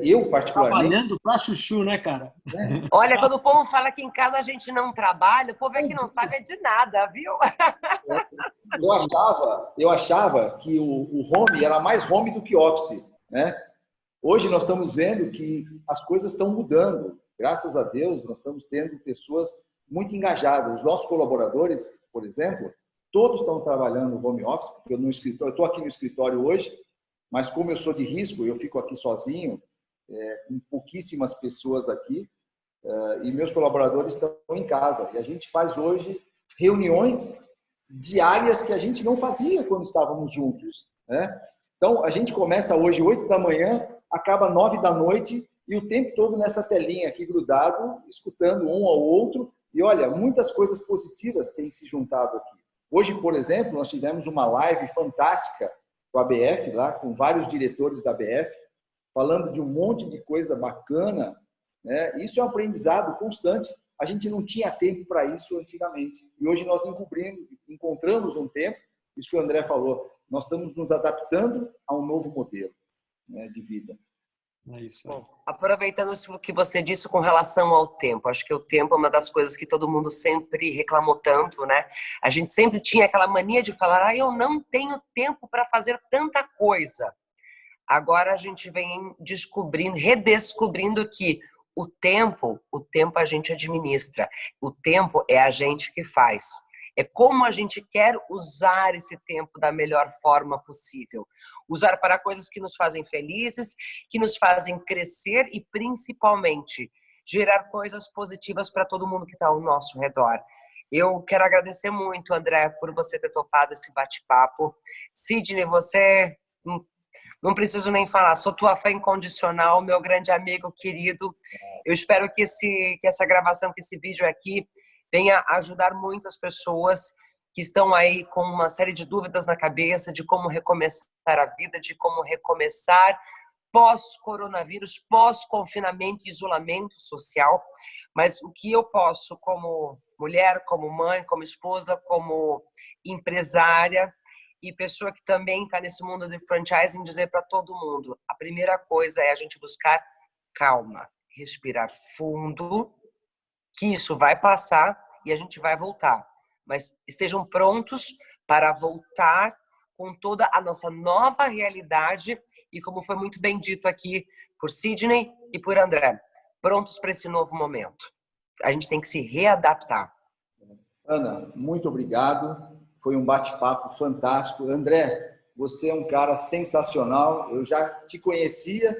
Eu, particularmente... Trabalhando para chuchu, né, cara? Olha, quando o povo fala que em casa a gente não trabalha, o povo é que não sabe de nada, viu? Eu achava que o home era mais home do que office, né? Hoje nós estamos vendo que as coisas estão mudando. Graças a Deus, nós estamos tendo pessoas muito engajadas. Os nossos colaboradores, por exemplo, todos estão trabalhando no home office, porque eu estou aqui no escritório hoje, mas como eu sou de risco, eu fico aqui sozinho, com pouquíssimas pessoas aqui, e meus colaboradores estão em casa. E a gente faz hoje reuniões diárias que a gente não fazia quando estávamos juntos, né? Então, a gente começa hoje 8 da manhã, acaba 9 da noite, e o tempo todo nessa telinha aqui grudado, escutando um ao outro. E olha, muitas coisas positivas têm se juntado aqui. Hoje, por exemplo, nós tivemos uma live fantástica com a BF, lá, com vários diretores da BF, falando de um monte de coisa bacana, né? Isso é um aprendizado constante. A gente não tinha tempo para isso antigamente. E hoje nós encontramos um tempo, isso que o André falou, nós estamos nos adaptando a um novo modelo, né, de vida. É isso. Bom, aproveitando o que você disse com relação ao tempo, acho que o tempo é uma das coisas que todo mundo sempre reclamou tanto, né? A gente sempre tinha aquela mania de falar, eu não tenho tempo para fazer tanta coisa. Agora a gente vem redescobrindo que o tempo a gente administra, o tempo é a gente que faz. É como a gente quer usar esse tempo da melhor forma possível. Usar para coisas que nos fazem felizes, que nos fazem crescer e, principalmente, gerar coisas positivas para todo mundo que está ao nosso redor. Eu quero agradecer muito, André, por você ter topado esse bate-papo. Sidney, você... Não preciso nem falar, sou tua fã incondicional, meu grande amigo querido. Eu espero que essa gravação, que esse vídeo aqui venha ajudar muitas pessoas que estão aí com uma série de dúvidas na cabeça de como recomeçar a vida, de como recomeçar pós-coronavírus, pós-confinamento e isolamento social. Mas o que eu posso, como mulher, como mãe, como esposa, como empresária e pessoa que também está nesse mundo de franchising, dizer para todo mundo, a primeira coisa é a gente buscar calma, respirar fundo, que isso vai passar e a gente vai voltar. Mas estejam prontos para voltar com toda a nossa nova realidade e, como foi muito bem dito aqui por Sidney e por André, prontos para esse novo momento. A gente tem que se readaptar. Ana, muito obrigado. Foi um bate-papo fantástico. André, você é um cara sensacional. Eu já te conhecia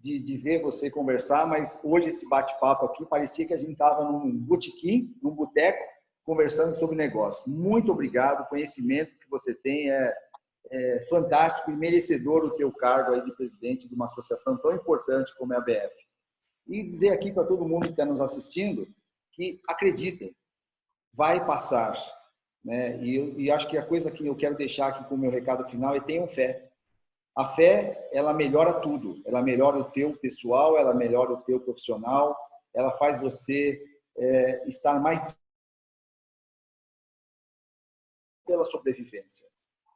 de ver você conversar, mas hoje esse bate-papo aqui parecia que a gente estava num botequim, num boteco, conversando sobre negócio. Muito obrigado. O conhecimento que você tem é fantástico e merecedor o teu cargo aí de presidente de uma associação tão importante como é a BF. E dizer aqui para todo mundo que está nos assistindo que acreditem, vai passar, né? E acho que a coisa que eu quero deixar aqui como meu recado final é: tenham fé. A fé, ela melhora tudo. Ela melhora o teu pessoal, ela melhora o teu profissional, ela faz você estar mais pela sobrevivência,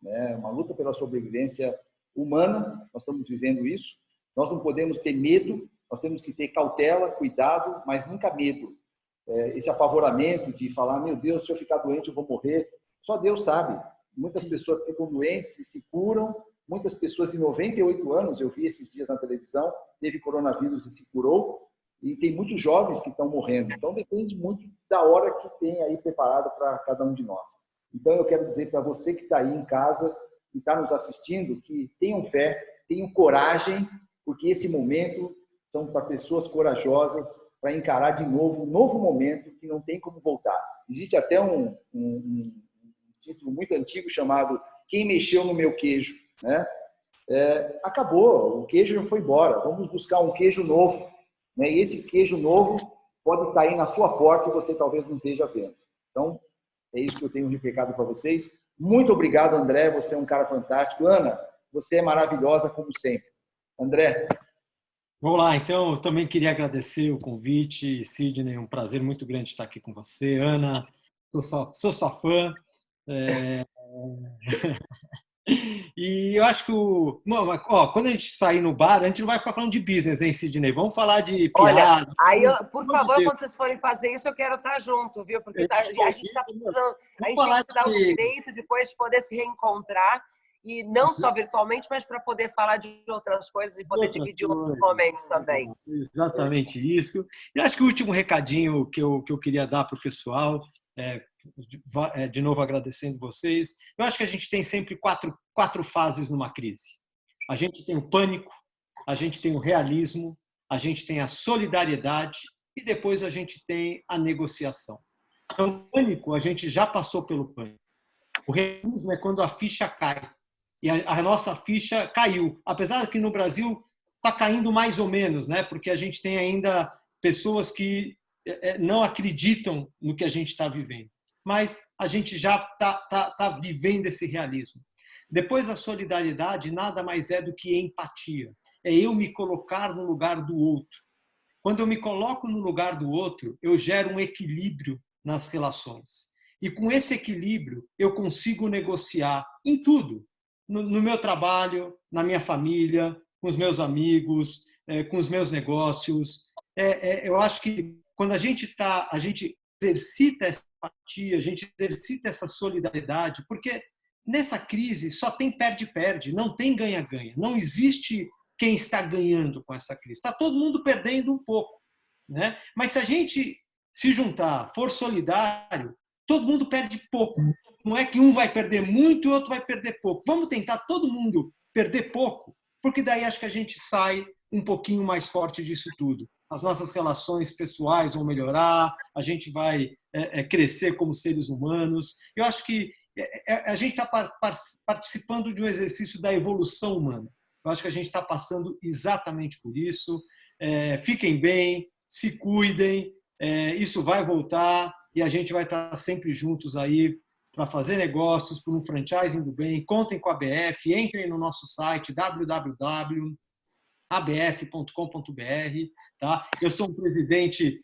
né? Uma luta pela sobrevivência humana. Nós estamos vivendo isso. Nós não podemos ter medo, nós temos que ter cautela, cuidado, mas nunca medo. Esse apavoramento de falar: meu Deus, se eu ficar doente eu vou morrer. Só Deus sabe. Muitas pessoas ficam doentes e se curam. Muitas pessoas de 98 anos, eu vi esses dias na televisão, teve coronavírus e se curou. E tem muitos jovens que estão morrendo. Então depende muito da hora que tem aí preparado para cada um de nós. Então eu quero dizer para você que está aí em casa e está nos assistindo, que tenham fé, tenham coragem, porque esse momento são para pessoas corajosas, para encarar de novo um novo momento que não tem como voltar. Existe até um título muito antigo chamado Quem Mexeu no Meu Queijo, né? Acabou, o queijo já foi embora, vamos buscar um queijo novo, né? E esse queijo novo pode estar aí na sua porta e você talvez não esteja vendo. Então, é isso que eu tenho de recado para vocês. Muito obrigado, André, você é um cara fantástico. Ana, você é maravilhosa como sempre. André. Vamos lá, então, eu também queria agradecer o convite. Sidney, é um prazer muito grande estar aqui com você. Ana, sou sua fã. E eu acho que quando a gente sair no bar, a gente não vai ficar falando de business, hein, Sidney? Vamos falar de piada. Olha, aí por favor, quando vocês forem fazer isso, eu quero estar junto, viu? Porque a gente está precisando, a gente tem que se dar o direito depois de poder se reencontrar, e não só virtualmente, mas para poder falar de outras coisas e poder dividir outros momentos também. Exatamente isso. E acho que o último recadinho que eu queria dar para o pessoal, de novo agradecendo vocês, eu acho que a gente tem sempre quatro fases numa crise. A gente tem o pânico, a gente tem o realismo, a gente tem a solidariedade e depois a gente tem a negociação. Então, o pânico, a gente já passou pelo pânico. O realismo é quando a ficha cai. E a nossa ficha caiu. Apesar que no Brasil está caindo mais ou menos, né? Porque a gente tem ainda pessoas que não acreditam no que a gente está vivendo. Mas a gente já está vivendo esse realismo. Depois, a solidariedade nada mais é do que empatia. É eu me colocar no lugar do outro. Quando eu me coloco no lugar do outro, eu gero um equilíbrio nas relações. E com esse equilíbrio, eu consigo negociar em tudo. No meu trabalho, na minha família, com os meus amigos, com os meus negócios. Eu acho que quando a gente exercita essa empatia, a gente exercita essa solidariedade, porque nessa crise só tem perde-perde, não tem ganha-ganha. Não existe quem está ganhando com essa crise. Está todo mundo perdendo um pouco, né? Mas se a gente se juntar, for solidário, todo mundo perde pouco. Não é que um vai perder muito e o outro vai perder pouco. Vamos tentar todo mundo perder pouco, porque daí acho que a gente sai um pouquinho mais forte disso tudo. As nossas relações pessoais vão melhorar, a gente vai crescer como seres humanos. Eu acho que a gente está participando de um exercício da evolução humana. Eu acho que a gente está passando exatamente por isso. Fiquem bem, se cuidem, isso vai voltar e a gente vai estar sempre juntos aí para fazer negócios, por um franchising do bem. Contem com a ABF, entrem no nosso site www.abf.com.br. Tá? Eu sou um presidente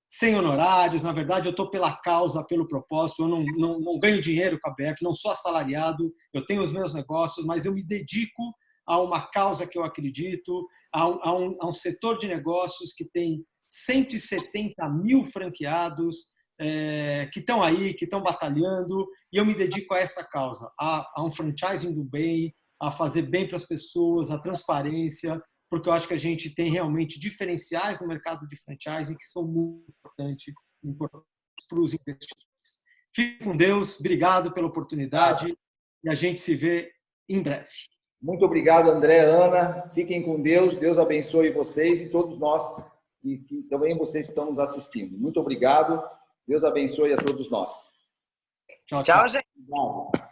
sem honorários, na verdade eu estou pela causa, pelo propósito, eu não ganho dinheiro com a ABF, não sou assalariado, eu tenho os meus negócios, mas eu me dedico a uma causa que eu acredito, a um setor de negócios que tem 170 mil franqueados, que estão aí, que estão batalhando, e eu me dedico a essa causa, a um franchising do bem, a fazer bem para as pessoas, a transparência, porque eu acho que a gente tem realmente diferenciais no mercado de franchising que são muito importantes para os investidores. Fique com Deus, obrigado pela oportunidade e a gente se vê em breve. Muito obrigado, André, Ana. Fiquem com Deus, Deus abençoe vocês e todos nós e também vocês estão nos assistindo. Muito obrigado. Deus abençoe a todos nós. Tchau, gente. Obrigado.